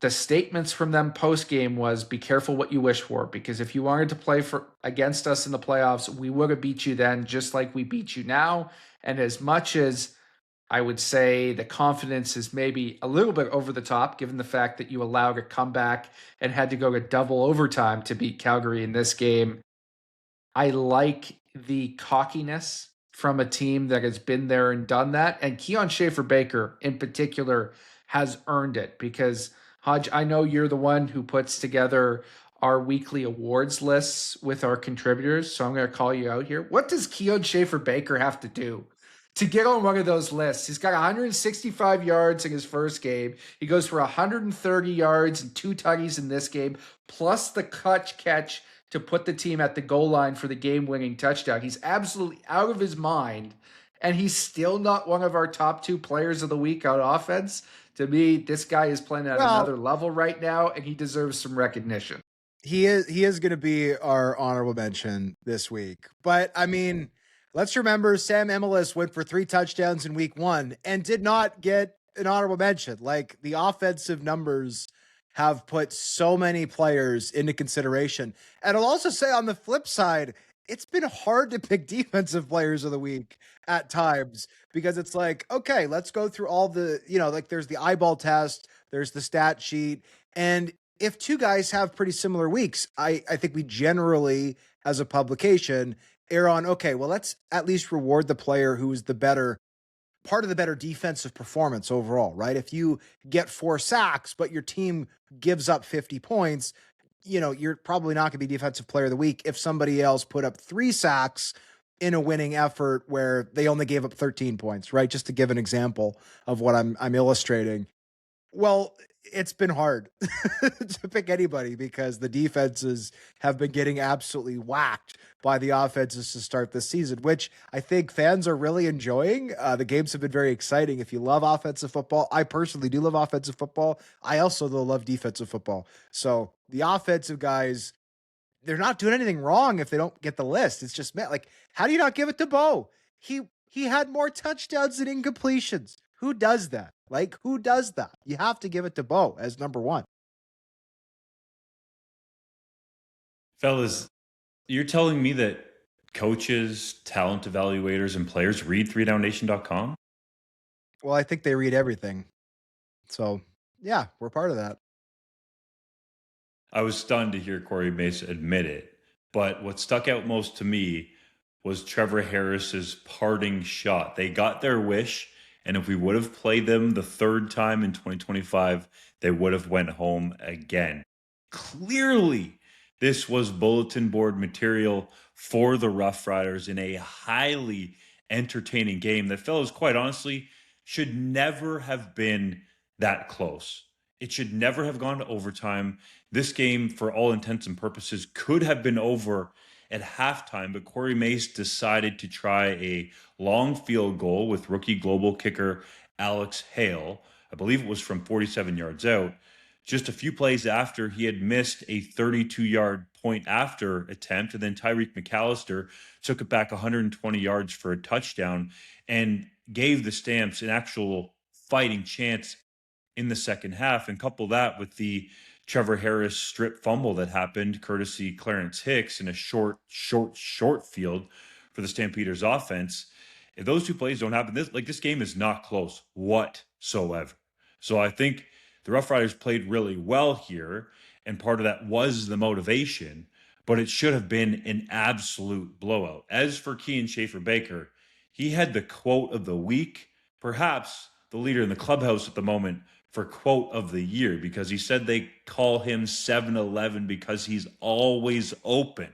the statements from them post-game was be careful what you wish for, because if you wanted to play against us in the playoffs, we would have beat you then just like we beat you now. And as much as I would say the confidence is maybe a little bit over the top, given the fact that you allowed a comeback and had to go to double overtime to beat Calgary in this game, I like the cockiness from a team that has been there and done that. And Keon Schaefer-Baker in particular has earned it, because Hodge, I know you're the one who puts together our weekly awards lists with our contributors, so I'm going to call you out here. What does Keon Schaefer-Baker have to do to get on one of those lists? He's got 165 yards in his first game. He goes for 130 yards and 2 tutties in this game, plus the clutch catch to put the team at the goal line for the game-winning touchdown. He's absolutely out of his mind, and he's still not one of our top 2 players of the week on offense. To me, this guy is playing at another level right now, and he deserves some recognition. He is going to be our honorable mention this week. But, I mean, let's remember Sam Emilus went for 3 touchdowns in week 1 and did not get an honorable mention. Like, the offensive numbers have put so many players into consideration. And I'll also say on the flip side, it's been hard to pick defensive players of the week at times, because it's like, okay, let's go through all the, like there's the eyeball test, there's the stat sheet. And if 2 guys have pretty similar weeks, I think we generally, as a publication, err on, okay, well, let's at least reward the player who is the better part of the better defensive performance overall, right? If you get 4 sacks, but your team gives up 50 points, you're probably not going to be defensive player of the week if somebody else put up 3 sacks in a winning effort where they only gave up 13 points, right? Just to give an example of what I'm illustrating. Well, it's been hard to pick anybody because the defenses have been getting absolutely whacked by the offenses to start this season, which I think fans are really enjoying. The games have been very exciting. If you love offensive football, I personally do love offensive football. I also love defensive football. So the offensive guys, they're not doing anything wrong if they don't get the list. It's just, like, how do you not give it to Bo? He had more touchdowns than incompletions. Who does that? Like, who does that? You have to give it to Bo as number 1. Fellas, you're telling me that coaches, talent evaluators, and players read 3downnation.com? Well, I think they read everything. So, yeah, we're part of that. I was stunned to hear Corey Mace admit it, but what stuck out most to me was Trevor Harris's parting shot. They got their wish, and if we would have played them the 3rd time in 2025, they would have went home again. Clearly, this was bulletin board material for the Roughriders in a highly entertaining game that, fellas, quite honestly, should never have been that close. It should never have gone to overtime. This game, for all intents and purposes, could have been over at halftime, but Corey Mace decided to try a long field goal with rookie global kicker Alex Hale. I believe it was from 47 yards out. Just a few plays after, he had missed a 32-yard point after attempt, and then Tyreek McAllister took it back 120 yards for a touchdown and gave the Stamps an actual fighting chance in the second half. And couple that with the Trevor Harris strip fumble that happened courtesy Clarence Hicks in a short field for the Stampeders offense. If those two plays don't happen, this game is not close whatsoever. So I think the Rough Riders played really well here, and part of that was the motivation, but it should have been an absolute blowout. As for Kean Schaefer-Baker, he had the quote of the week, perhaps the leader in the clubhouse at the moment for quote of the year, because he said they call him 7-Eleven because he's always open.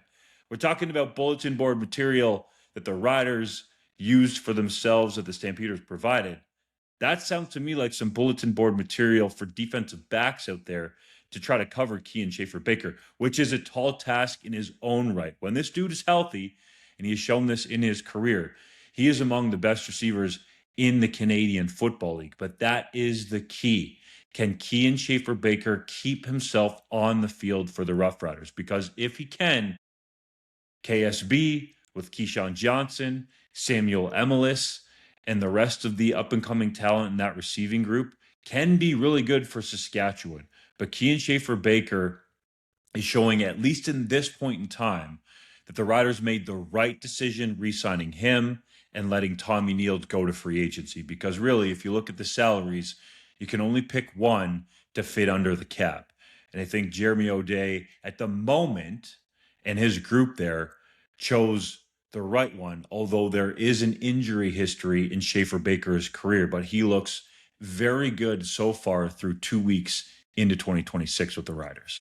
We're talking about bulletin board material that the Riders used for themselves that the Stampeders provided. That sounds to me like some bulletin board material for defensive backs out there to try to cover Kean Schaefer-Baker, which is a tall task in his own right. When this dude is healthy, and he has shown this in his career, he is among the best receivers in the Canadian Football League. But that is the key. Can Kean Schaefer-Baker keep himself on the field for the Rough Riders? Because if he can, KSB with Keyshawn Johnson, Samuel Emelis, and the rest of the up-and-coming talent in that receiving group can be really good for Saskatchewan. But Kean Schaefer-Baker is showing, at least in this point in time, that the Riders made the right decision re-signing him and letting Tommy Neal go to free agency. Because really, if you look at the salaries, you can only pick one to fit under the cap. And I think Jeremy O'Day, at the moment, and his group there, chose the right one, although there is an injury history in Schaefer-Baker's career. But he looks very good so far through 2 weeks into 2026 with the Riders.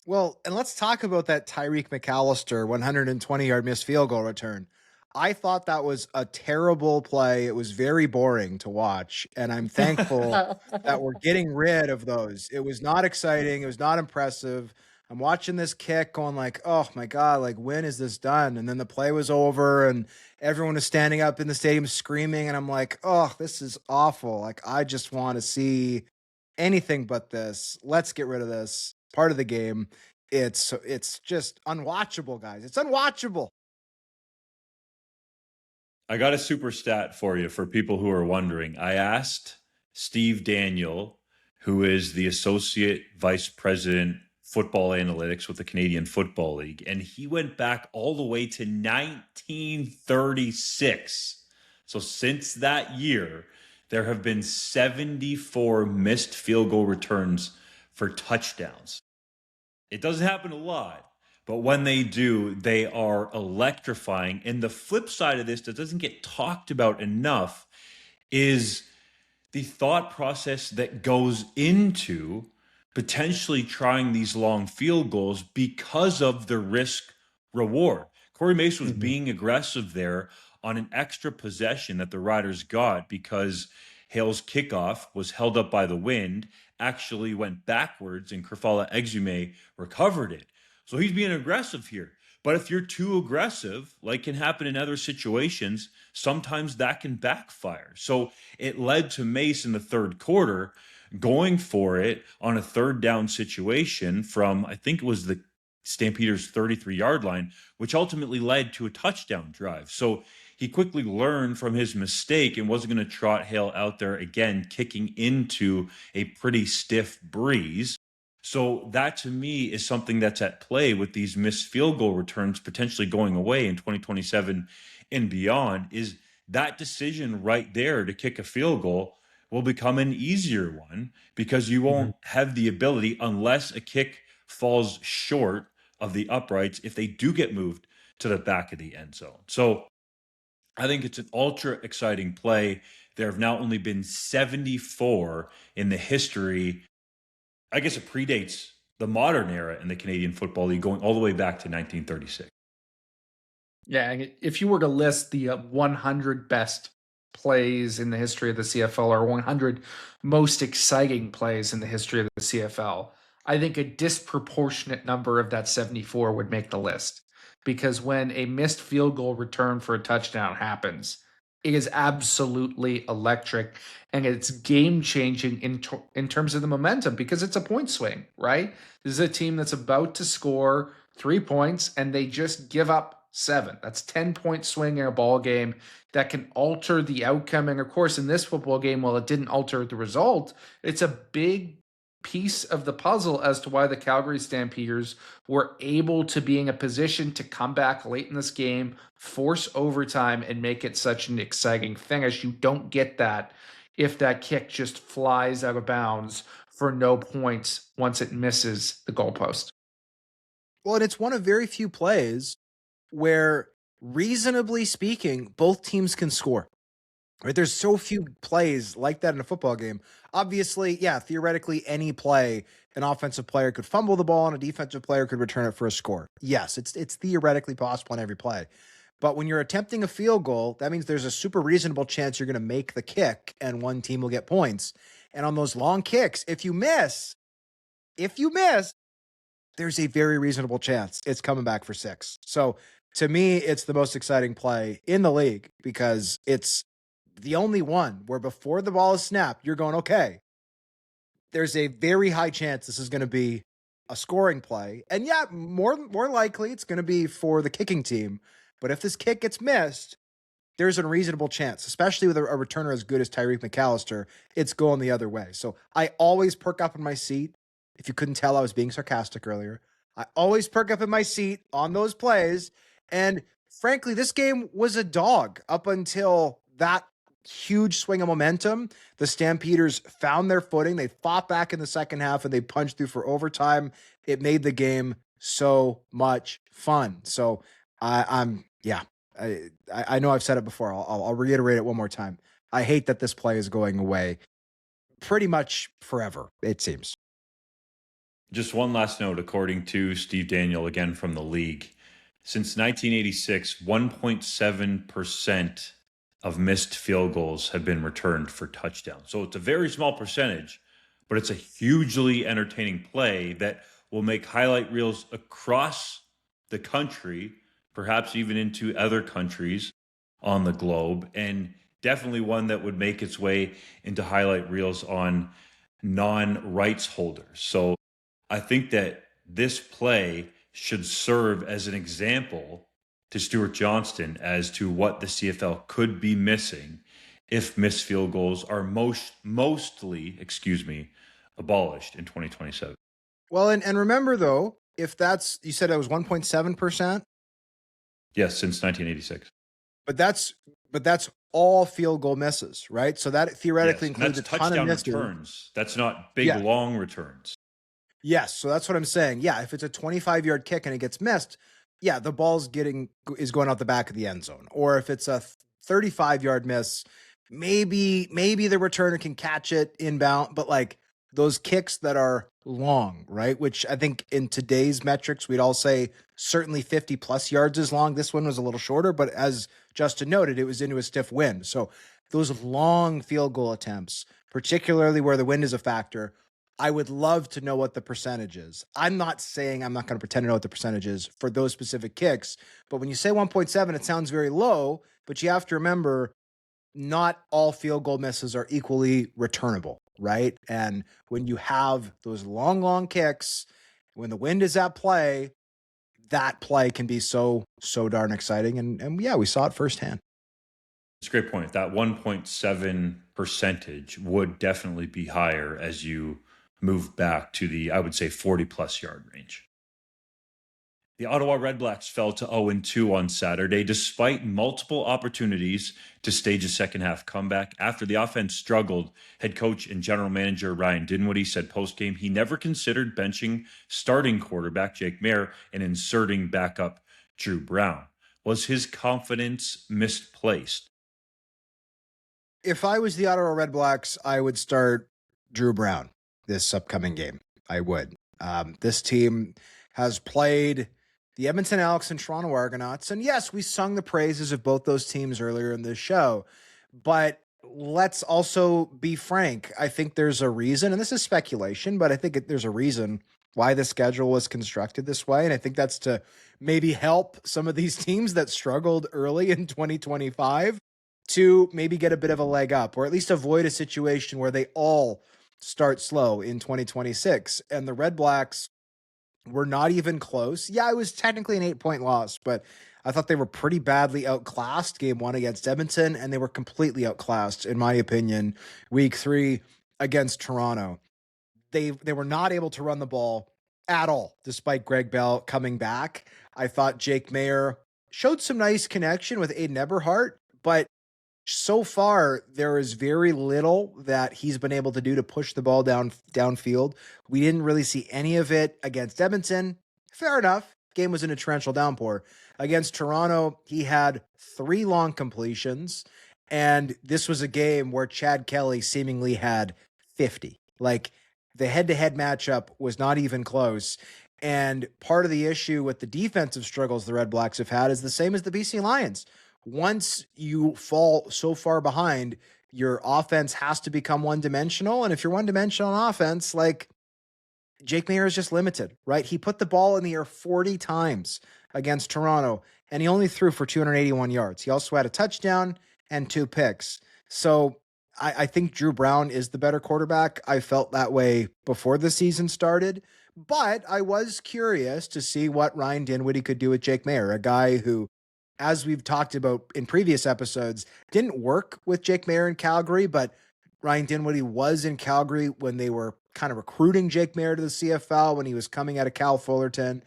Well, and let's talk about that Tyreek McAllister 120-yard missed field goal return. I thought that was a terrible play. It was very boring to watch, and I'm thankful that we're getting rid of those. It was not exciting. It was not impressive. I'm watching this kick going like, oh my God, like when is this done? And then the play was over and everyone was standing up in the stadium screaming. And I'm like, oh, this is awful. Like, I just want to see anything but this. Let's get rid of this part of the game. It's just unwatchable, guys. It's unwatchable. I got a super stat for you for people who are wondering. I asked Steve Daniel, who is the Associate Vice President Football Analytics with the Canadian Football League, and he went back all the way to 1936. So since that year, there have been 74 missed field goal returns for touchdowns. It doesn't happen a lot, but when they do, they are electrifying. And the flip side of this that doesn't get talked about enough is the thought process that goes into potentially trying these long field goals because of the risk reward. Corey Mason was being aggressive there on an extra possession that the Riders got because Hale's kickoff was held up by the wind, actually went backwards, and Kerfala Exume recovered it. So he's being aggressive here. But if you're too aggressive, like can happen in other situations, sometimes that can backfire. So it led to Mace in the third quarter going for it on a third down situation from, I think it was the Stampeders' 33-yard line, which ultimately led to a touchdown drive. So he quickly learned from his mistake and wasn't going to trot Hale out there again, kicking into a pretty stiff breeze. So that to me is something that's at play with these missed field goal returns potentially going away in 2027 and beyond, is that decision right there to kick a field goal will become an easier one because you won't have the ability, unless a kick falls short of the uprights, if they do get moved to the back of the end zone. So I think it's an ultra exciting play. There have now only been 74 in the history. I guess it predates the modern era in the Canadian Football League, going all the way back to 1936. Yeah, if you were to list the 100 best plays in the history of the CFL or 100 most exciting plays in the history of the CFL, I think a disproportionate number of that 74 would make the list. Because when a missed field goal return for a touchdown happens, it is absolutely electric, and it's game-changing in terms of the momentum because it's a point swing, right? This is a team that's about to score 3 points, and they just give up 7. That's 10-point swing in a ball game that can alter the outcome. And of course, in this football game, while it didn't alter the result, it's a big piece of the puzzle as to why the Calgary Stampeders were able to be in a position to come back late in this game, force overtime, and make it such an exciting thing, as you don't get that if that kick just flies out of bounds for no points once it misses the goalpost. Well, and it's one of very few plays where, reasonably speaking, both teams can score. Right? There's so few plays like that in a football game. Obviously, yeah, theoretically, any play, an offensive player could fumble the ball and a defensive player could return it for a score. Yes, it's theoretically possible on every play. But when you're attempting a field goal, that means there's a super reasonable chance you're going to make the kick and one team will get points. And on those long kicks, if you miss, there's a very reasonable chance it's coming back for 6. So to me, it's the most exciting play in the league because it's the only one where before the ball is snapped, you're going, okay, there's a very high chance this is going to be a scoring play. And yeah, more likely it's going to be for the kicking team. But if this kick gets missed, there's a reasonable chance, especially with a returner as good as Tyreek McAllister, it's going the other way. So I always perk up in my seat. If you couldn't tell, I was being sarcastic earlier. I always perk up in my seat on those plays. And frankly, this game was a dog up until that huge swing of momentum. The Stampeders found their footing. They fought back in the second half and they punched through for overtime. It made the game so much fun. So I know I've said it before. I'll reiterate it one more time. I hate that this play is going away pretty much forever, it seems. Just one last note, according to Steve Daniel, again from the league, since 1986, 1.7% of missed field goals have been returned for touchdowns. So it's a very small percentage, but it's a hugely entertaining play that will make highlight reels across the country, perhaps even into other countries on the globe, and definitely one that would make its way into highlight reels on non-rights holders. So I think that this play should serve as an example to Stuart Johnston as to what the CFL could be missing if missed field goals are mostly abolished in 2027. Well, and remember though, if that's, you said it was 1.7%? Yes, since 1986. But that's all field goal misses, right? So that theoretically includes a ton of misses. Returns. That's not big, long returns. Yes, so that's what I'm saying. Yeah, if it's a 25-yard kick and it gets missed, yeah, the ball's is going out the back of the end zone. Or if it's a 35-yard miss, maybe the returner can catch it inbound, but like those kicks that are long, right? Which I think in today's metrics, we'd all say certainly 50 plus yards is long. This one was a little shorter, but as Justin noted, it was into a stiff wind. So those long field goal attempts, particularly where the wind is a factor, I would love to know what the percentage is. I'm not saying I'm not going to pretend to know what the percentage is for those specific kicks, but when you say 1.7, it sounds very low, but you have to remember not all field goal misses are equally returnable, right? And when you have those long kicks, when the wind is at play, that play can be so darn exciting. And yeah, we saw it firsthand. It's a great point. That 1.7 percentage would definitely be higher as you move back to the, I would say, 40-plus yard range. The Ottawa Redblacks fell to 0-2 on Saturday, despite multiple opportunities to stage a second-half comeback. After the offense struggled, head coach and general manager Ryan Dinwiddie said post-game he never considered benching starting quarterback Jake Maier and inserting backup Drew Brown. Was his confidence misplaced? If I was the Ottawa Redblacks, I would start Drew Brown this upcoming game. I would. This team has played the Edmonton Elks and Toronto Argonauts. And yes, we sung the praises of both those teams earlier in this show. But let's also be frank. I think there's a reason, and this is speculation, but I think there's a reason why the schedule was constructed this way. And I think that's to maybe help some of these teams that struggled early in 2025 to maybe get a bit of a leg up, or at least avoid a situation where they all start slow in 2026. And the Redblacks were not even close. Yeah, it was technically an 8-point loss, but I thought they were pretty badly outclassed game 1 against Edmonton, and they were completely outclassed, in my opinion, week 3 against Toronto. They were not able to run the ball at all, despite Greg Bell coming back. I thought Jake Maier showed some nice connection with Aiden Eberhardt, but so far there is very little that he's been able to do to push the ball downfield. We didn't really see any of it against Edmonton. Fair enough. Game was in a torrential downpour. Against Toronto, he had 3 long completions, and this was a game where Chad Kelly seemingly had 50. Like, the head-to-head matchup was not even close. And part of the issue with the defensive struggles the Red Blacks have had is the same as the BC Lions. Once you fall so far behind, your offense has to become one-dimensional. And if you're one-dimensional on offense, like, Jake Maier is just limited, right? He put the ball in the air 40 times against Toronto, and he only threw for 281 yards. He also had a touchdown and 2 picks. So I think Drew Brown is the better quarterback. I felt that way before the season started, but I was curious to see what Ryan Dinwiddie could do with Jake Maier, a guy who, as we've talked about in previous episodes, didn't work with Jake Maier in Calgary, but Ryan Dinwiddie was in Calgary when they were kind of recruiting Jake Maier to the CFL when he was coming out of Cal Fullerton.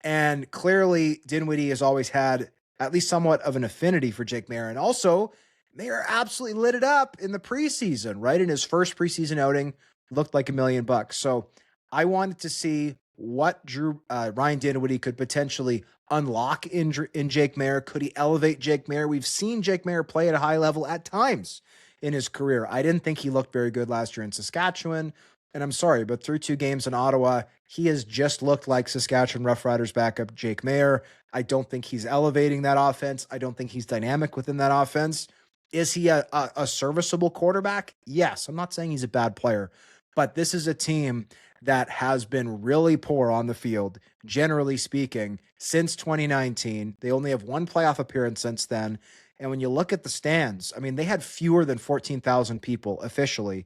And clearly Dinwiddie has always had at least somewhat of an affinity for Jake Maier. And also, Maier absolutely lit it up in the preseason, right? In his first preseason outing, looked like $1 million. So I wanted to see what Ryan Dinwiddie could potentially unlock in Jake Maier. Could he elevate Jake Maier? We've seen Jake Maier play at a high level at times in his career. I didn't think he looked very good last year in Saskatchewan. And I'm sorry, but through 2 games in Ottawa, he has just looked like Saskatchewan Roughriders backup Jake Maier. I don't think he's elevating that offense. I don't think he's dynamic within that offense. Is he a serviceable quarterback? Yes. I'm not saying he's a bad player, but this is a team that has been really poor on the field, generally speaking, since 2019. They only have 1 playoff appearance since then. And when you look at the stands, I mean, they had fewer than 14,000 people officially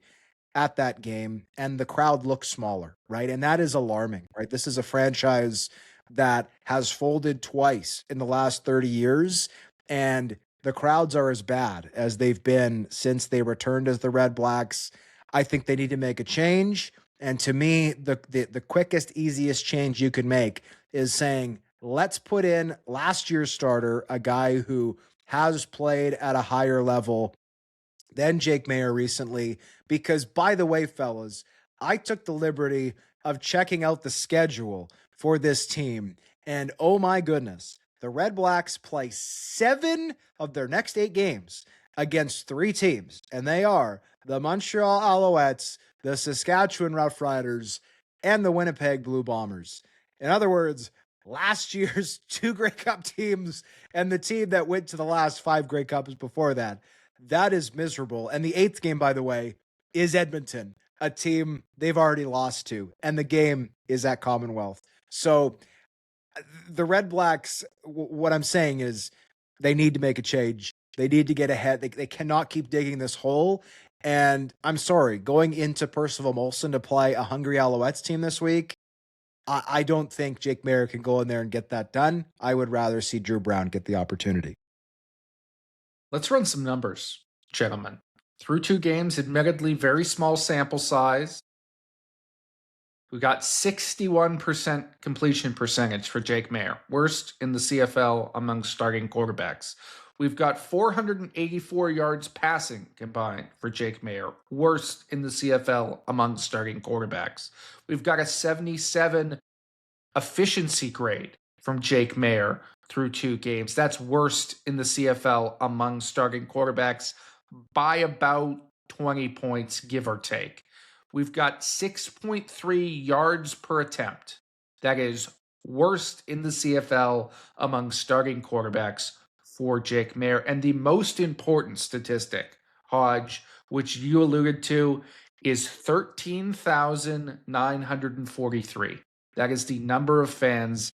at that game, and the crowd looks smaller, right? And that is alarming, right? This is a franchise that has folded twice in the last 30 years, and the crowds are as bad as they've been since they returned as the Red Blacks. I think they need to make a change. And to me, the quickest, easiest change you could make is saying, let's put in last year's starter, a guy who has played at a higher level than Jake Maier recently. Because, by the way, fellas, I took the liberty of checking out the schedule for this team. And oh my goodness, the Red Blacks play 7 of their next 8 games against 3 teams. And they are the Montreal Alouettes, the Saskatchewan Roughriders, and the Winnipeg Blue Bombers. In other words, last year's 2 Grey Cup teams and the team that went to the last 5 Grey Cups before that. That is miserable. And the 8th game, by the way, is Edmonton, a team they've already lost to. And the game is at Commonwealth. So the Red Blacks, what I'm saying is they need to make a change. They need to get ahead. They cannot keep digging this hole. And I'm sorry, going into Percival Molson to play a hungry Alouettes team this week, I don't think Jake Maier can go in there and get that done. I would rather see Drew Brown get the opportunity. Let's run some numbers, gentlemen. Through 2 games, admittedly very small sample size. We got 61% completion percentage for Jake Maier, worst in the CFL among starting quarterbacks. We've got 484 yards passing combined for Jake Maier, worst in the CFL among starting quarterbacks. We've got a 77 efficiency grade from Jake Maier through 2 games. That's worst in the CFL among starting quarterbacks by about 20 points, give or take. We've got 6.3 yards per attempt. That is worst in the CFL among starting quarterbacks for Jake Maier. And the most important statistic, Hodge, which you alluded to, is 13,943. That is the number of fans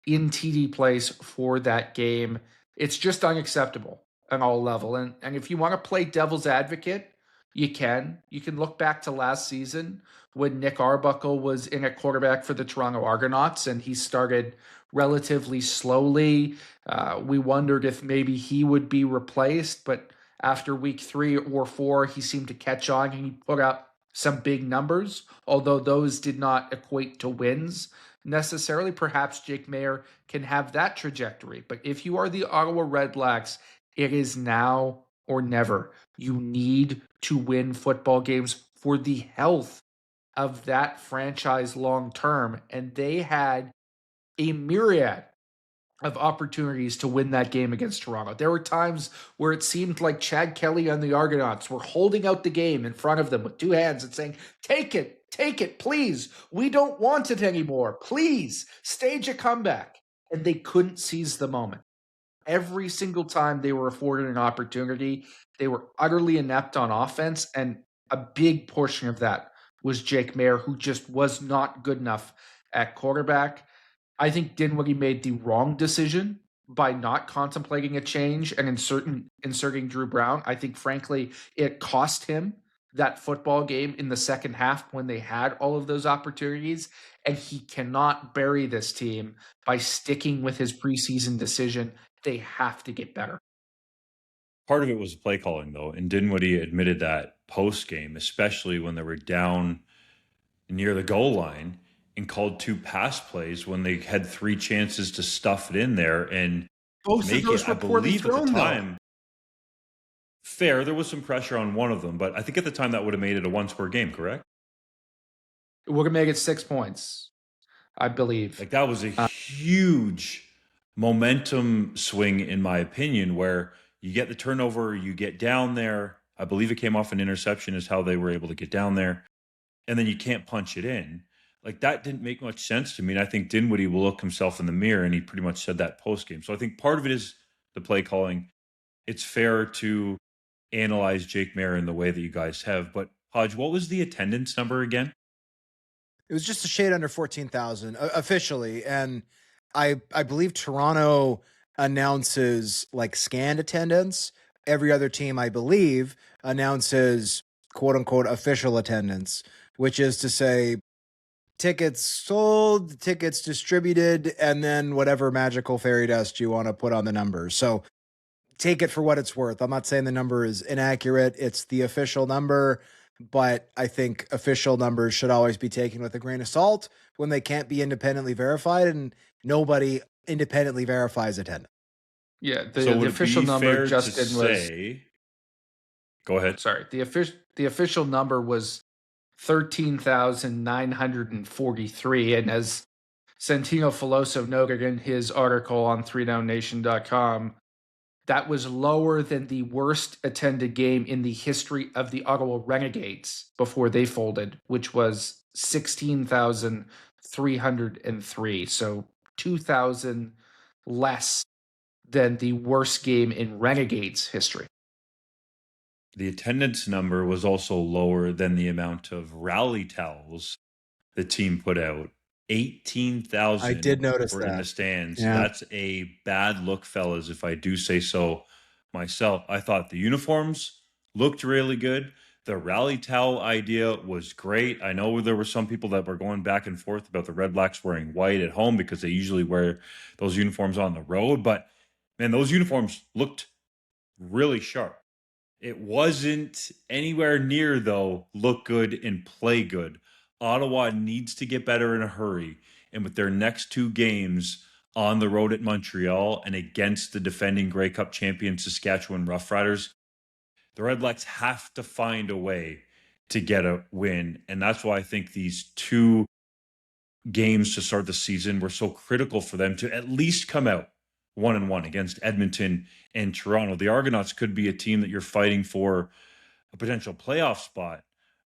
in TD Place for that game. It's just unacceptable on all level. And if you want to play devil's advocate, you can. You can look back to last season when Nick Arbuckle was in at quarterback for the Toronto Argonauts and he started relatively slowly. We wondered if maybe he would be replaced, but after week 3 or 4, he seemed to catch on and he put up some big numbers, although those did not equate to wins necessarily. Perhaps Jake Maier can have that trajectory. But if you are the Ottawa Redblacks, it is now or never. You need to win football games for the health of that franchise long term. And they had a myriad of opportunities to win that game against Toronto. There were times where it seemed like Chad Kelly and the Argonauts were holding out the game in front of them with two hands and saying, take it, please. We don't want it anymore. Please stage a comeback. And they couldn't seize the moment. Every single time they were afforded an opportunity, they were utterly inept on offense. And a big portion of that was Jake Maier, who just was not good enough at quarterback. I think Dinwiddie made the wrong decision by not contemplating a change and inserting Drew Brown. I think, frankly, it cost him that football game in the second half when they had all of those opportunities. And he cannot bury this team by sticking with his preseason decision. They have to get better. Part of it was play calling, though, and Dinwiddie admitted that post game, especially when they were down near the goal line, and called 2 pass plays when they had 3 chances to stuff it in there and Both make of those it. were I poorly believe at thrown, the though. time, fair, there was some pressure on one of them, but I think at the time that would have made it a 1-score game, correct? We're going to make it 6 points, I believe. Like, that was a huge momentum swing, in my opinion, where you get the turnover, you get down there. I believe it came off an interception is how they were able to get down there. And then you can't punch it in. Like, that didn't make much sense to me. And I think Dinwiddie will look himself in the mirror, and he pretty much said that post game. So I think part of it is the play calling. It's fair to analyze Jake Maier in the way that you guys have. But Hodge, what was the attendance number again? It was just a shade under 14,000 officially. And I believe Toronto announces like scanned attendance. Every other team, I believe, announces quote unquote official attendance, which is to say tickets sold, tickets distributed, and then whatever magical fairy dust you want to put on the numbers. So take it for what it's worth. I'm not saying the number is inaccurate. It's the official number, but I think official numbers should always be taken with a grain of salt when they can't be independently verified, and nobody independently verifies attendance. Yeah, the official number, Justin, was... Go ahead. Sorry, the official number was 13,943, and as Santino Filoso noted in his article on 3DownNation.com, that was lower than the worst attended game in the history of the Ottawa Renegades before they folded, which was 16,303. So 2,000 less than the worst game in Renegades history. The attendance number was also lower than the amount of rally towels the team put out. 18,000. I did notice were that in the stands. Yeah. That's a bad look, fellas, if I do say so myself. I thought the uniforms looked really good. The rally towel idea was great. I know there were some people that were going back and forth about the Redblacks wearing white at home because they usually wear those uniforms on the road. But, man, those uniforms looked really sharp. It wasn't anywhere near, though, look good and play good. Ottawa needs to get better in a hurry. And with their next 2 games on the road at Montreal and against the defending Grey Cup champion Saskatchewan Roughriders, the Redblacks have to find a way to get a win. And that's why I think these 2 games to start the season were so critical for them to at least come out 1-1 against Edmonton and Toronto. The Argonauts could be a team that you're fighting for a potential playoff spot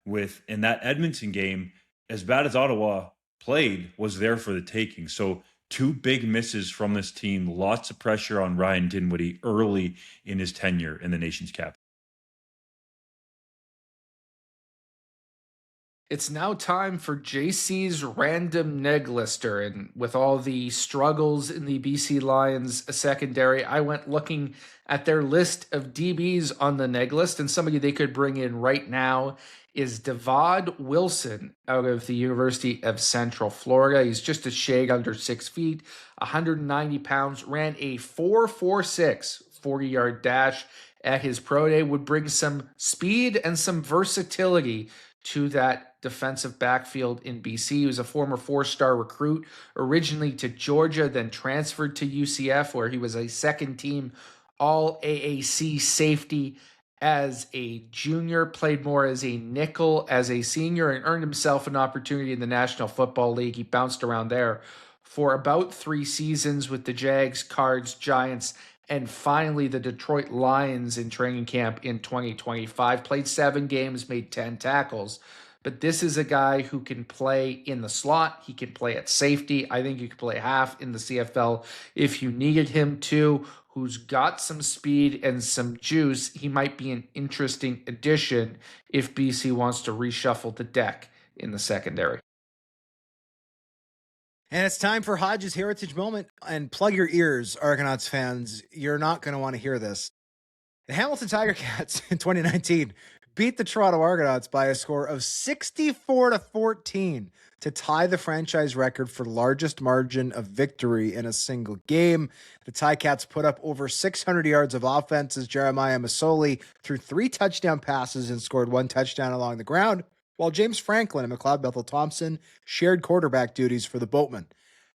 with. In that Edmonton game, as bad as Ottawa played, was there for the taking. So 2 big misses from this team, lots of pressure on Ryan Dinwiddie early in his tenure in the nation's capital. It's now time for JC's random neg lister, and with all the struggles in the BC Lions secondary, I went looking at their list of DBs on the neg list, and somebody they could bring in right now is Devad Wilson out of the University of Central Florida. He's just a shade under 6 feet, 190 pounds, ran a 4.46 40-yard dash at his pro day, would bring some speed and some versatility to that defensive backfield in BC. He was a former 4-star recruit, originally to Georgia, then transferred to UCF, where he was a second-team All-AAC safety as a junior, played more as a nickel as a senior, and earned himself an opportunity in the National Football League. He bounced around there for about 3 seasons with the Jags, Cards, Giants, and finally the Detroit Lions in training camp in 2025. Played 7 games, made 10 tackles. But this is a guy who can play in the slot. He can play at safety. I think you could play half in the CFL if you needed him to, who's got some speed and some juice. He might be an interesting addition if BC wants to reshuffle the deck in the secondary. And it's time for Hodge's Heritage Moment. And plug your ears, Argonauts fans. You're not going to want to hear this. The Hamilton Tiger Cats in 2019 beat the Toronto Argonauts by a score of 64-14 to tie the franchise record for largest margin of victory in a single game. The Ticats put up over 600 yards of offense as Jeremiah Masoli threw 3 touchdown passes and scored 1 touchdown along the ground, while James Franklin and McLeod Bethel-Thompson shared quarterback duties for the Boatmen.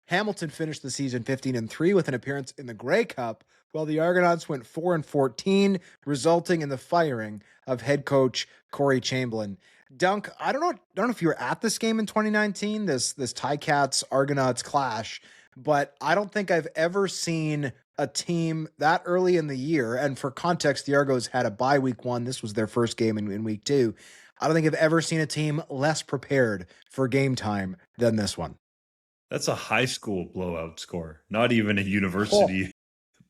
Hamilton finished the season 15-3 with an appearance in the Grey Cup, while the Argonauts went 4-14, resulting in the firing of head coach Corey Chamberlain. Dunk, I don't know if you were at this game in 2019, this Ticats Argonauts clash, but I don't think I've ever seen a team that early in the year. And for context, the Argos had a bye week 1. This was their first game in week 2. I don't think I've ever seen a team less prepared for game time than this one. That's a high school blowout score, not even a university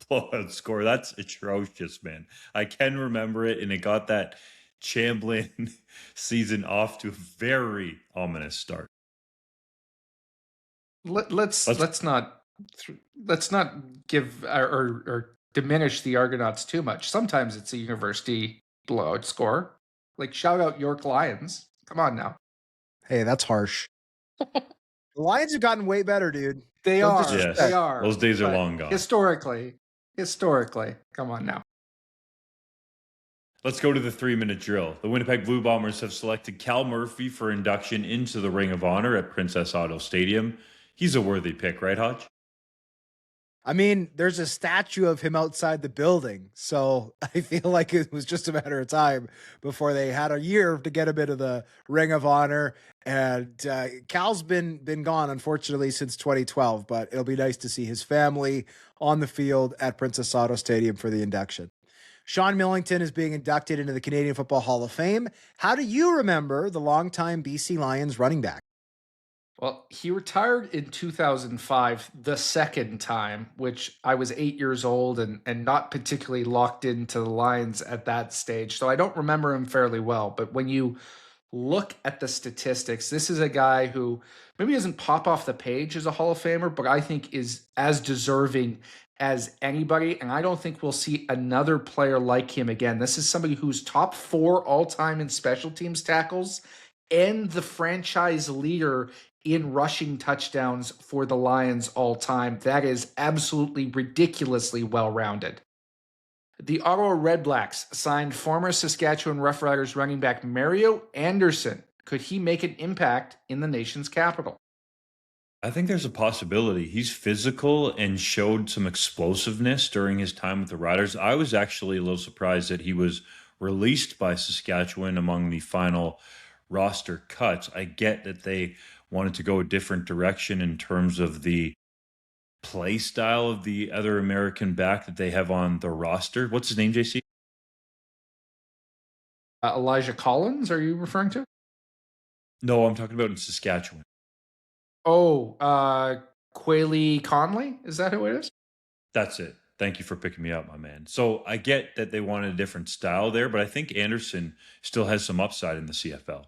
blowout score. That's atrocious, man. I can remember it, and it got that Chamberlain season off to a very ominous start. Let's not give or diminish the Argonauts too much. Sometimes it's a university blowout score. Like, shout out York Lions. Come on now. Hey, that's harsh. The Lions have gotten way better, dude. They Don't are. disrespect. They are. Those days are But long gone. Historically, come on now. Let's go to the 3-minute drill. The Winnipeg Blue Bombers have selected Cal Murphy for induction into the Ring of Honor at Princess Auto Stadium. He's a worthy pick, right, Hodge? I mean, there's a statue of him outside the building, so I feel like it was just a matter of time before they had a year to get him into the Ring of Honor. And Cal's been gone, unfortunately, since 2012, but it'll be nice to see his family on the field at Princess Auto Stadium for the induction. Sean Millington is being inducted into the Canadian Football Hall of Fame. How do you remember the longtime BC Lions running back? Well, he retired in 2005, the second time, which I was 8 years old and not particularly locked into the Lions at that stage. So I don't remember him fairly well. But when you look at the statistics, this is a guy who maybe doesn't pop off the page as a Hall of Famer, but I think is as deserving as anybody. And I don't think we'll see another player like him again. This is somebody who's top 4 all-time in special teams tackles and the franchise leader in rushing touchdowns for the Lions all time. That is absolutely ridiculously well-rounded. The Ottawa Redblacks signed former Saskatchewan Roughriders running back Mario Anderson. Could he make an impact in the nation's capital? I think there's a possibility. He's physical and showed some explosiveness during his time with the Riders. I was actually a little surprised that he was released by Saskatchewan among the final roster cuts. I get that they wanted to go a different direction in terms of the play style of the other American back that they have on the roster. What's his name, JC? Elijah Collins, are you referring to? No, I'm talking about in Saskatchewan. Oh, Quayle Conley? Is that who it is? That's it. Thank you for picking me up, my man. So I get that they wanted a different style there, but I think Anderson still has some upside in the CFL.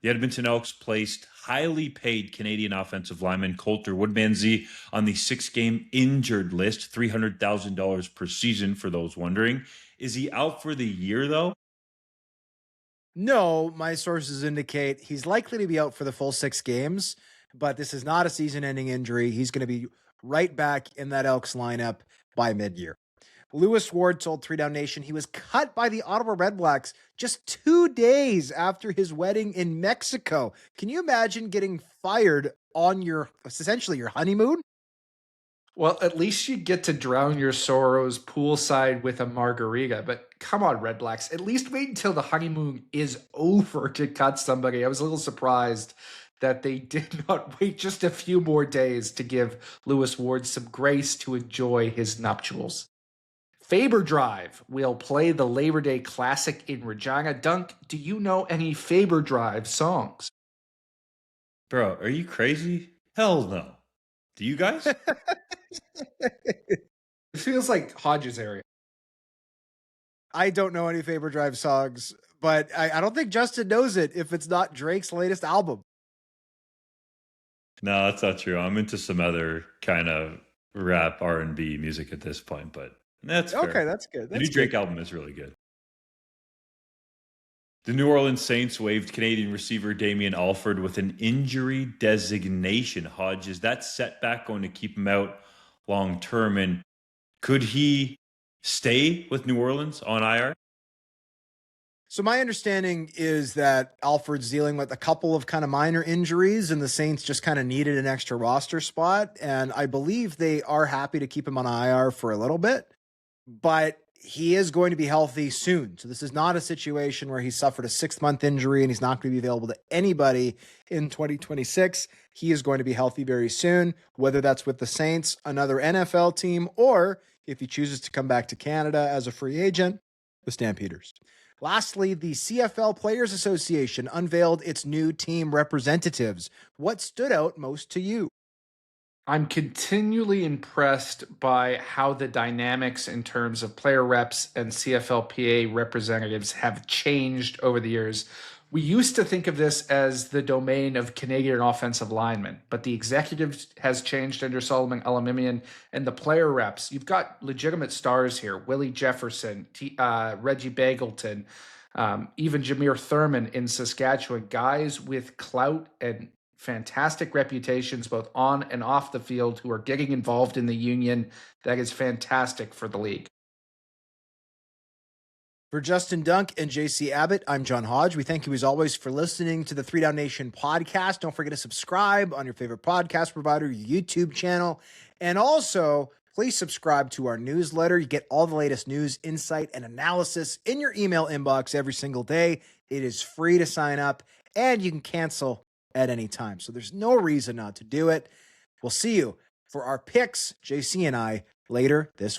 The Edmonton Elks placed highly paid Canadian offensive lineman Coulter Woodmansey on the 6-game injured list, $300,000 per season for those wondering. Is he out for the year, though? No, my sources indicate he's likely to be out for the full 6 games, but this is not a season-ending injury. He's going to be right back in that Elks lineup by mid-year. Lewis Ward told 3DownNation he was cut by the Ottawa Redblacks just 2 days after his wedding in Mexico. Can you imagine getting fired on essentially your honeymoon? Well, at least you get to drown your sorrows poolside with a margarita. But come on, Redblacks, at least wait until the honeymoon is over to cut somebody. I was a little surprised that they did not wait just a few more days to give Lewis Ward some grace to enjoy his nuptials. Faber Drive will play the Labor Day Classic in Regina. Dunk, do you know any Faber Drive songs? Bro, are you crazy? Hell no. Do you guys? It feels like Hodge's area. I don't know any Faber Drive songs, but I don't think Justin knows it if it's not Drake's latest album. No, that's not true. I'm into some other kind of rap R&B music at this point, but that's fair. Okay, that's good. The new Drake album is really good. The New Orleans Saints waived Canadian receiver Damien Alford with an injury designation. Hodge, is that setback going to keep him out long term? And could he stay with New Orleans on IR? So my understanding is that Alford's dealing with a couple of kind of minor injuries, and the Saints just kind of needed an extra roster spot. And I believe they are happy to keep him on IR for a little bit, but he is going to be healthy soon. So this is not a situation where he suffered a 6-month injury and he's not going to be available to anybody in 2026. He is going to be healthy very soon, whether that's with the Saints, another NFL team, or if he chooses to come back to Canada as a free agent, the Stampeders. Lastly, the CFL Players Association unveiled its new team representatives. What stood out most to you? I'm continually impressed by how the dynamics in terms of player reps and CFLPA representatives have changed over the years. We used to think of this as the domain of Canadian offensive linemen, but the executive has changed under Solomon Elamimian, and the player reps. You've got legitimate stars here: Willie Jefferson, Reggie Bagleton, even Jameer Thurman in Saskatchewan, guys with clout and fantastic reputations both on and off the field who are getting involved in the union. That is fantastic for the league. For Justin Dunk and JC Abbott, I'm John Hodge. We thank you as always for listening to the 3DownNation podcast. Don't forget to subscribe on your favorite podcast provider, your YouTube channel, and also please subscribe to our newsletter. You get all the latest news, insight, and analysis in your email inbox every single day. It is free to sign up, and you can cancel at any time. So there's no reason not to do it. We'll see you for our picks, JC and I, later this week.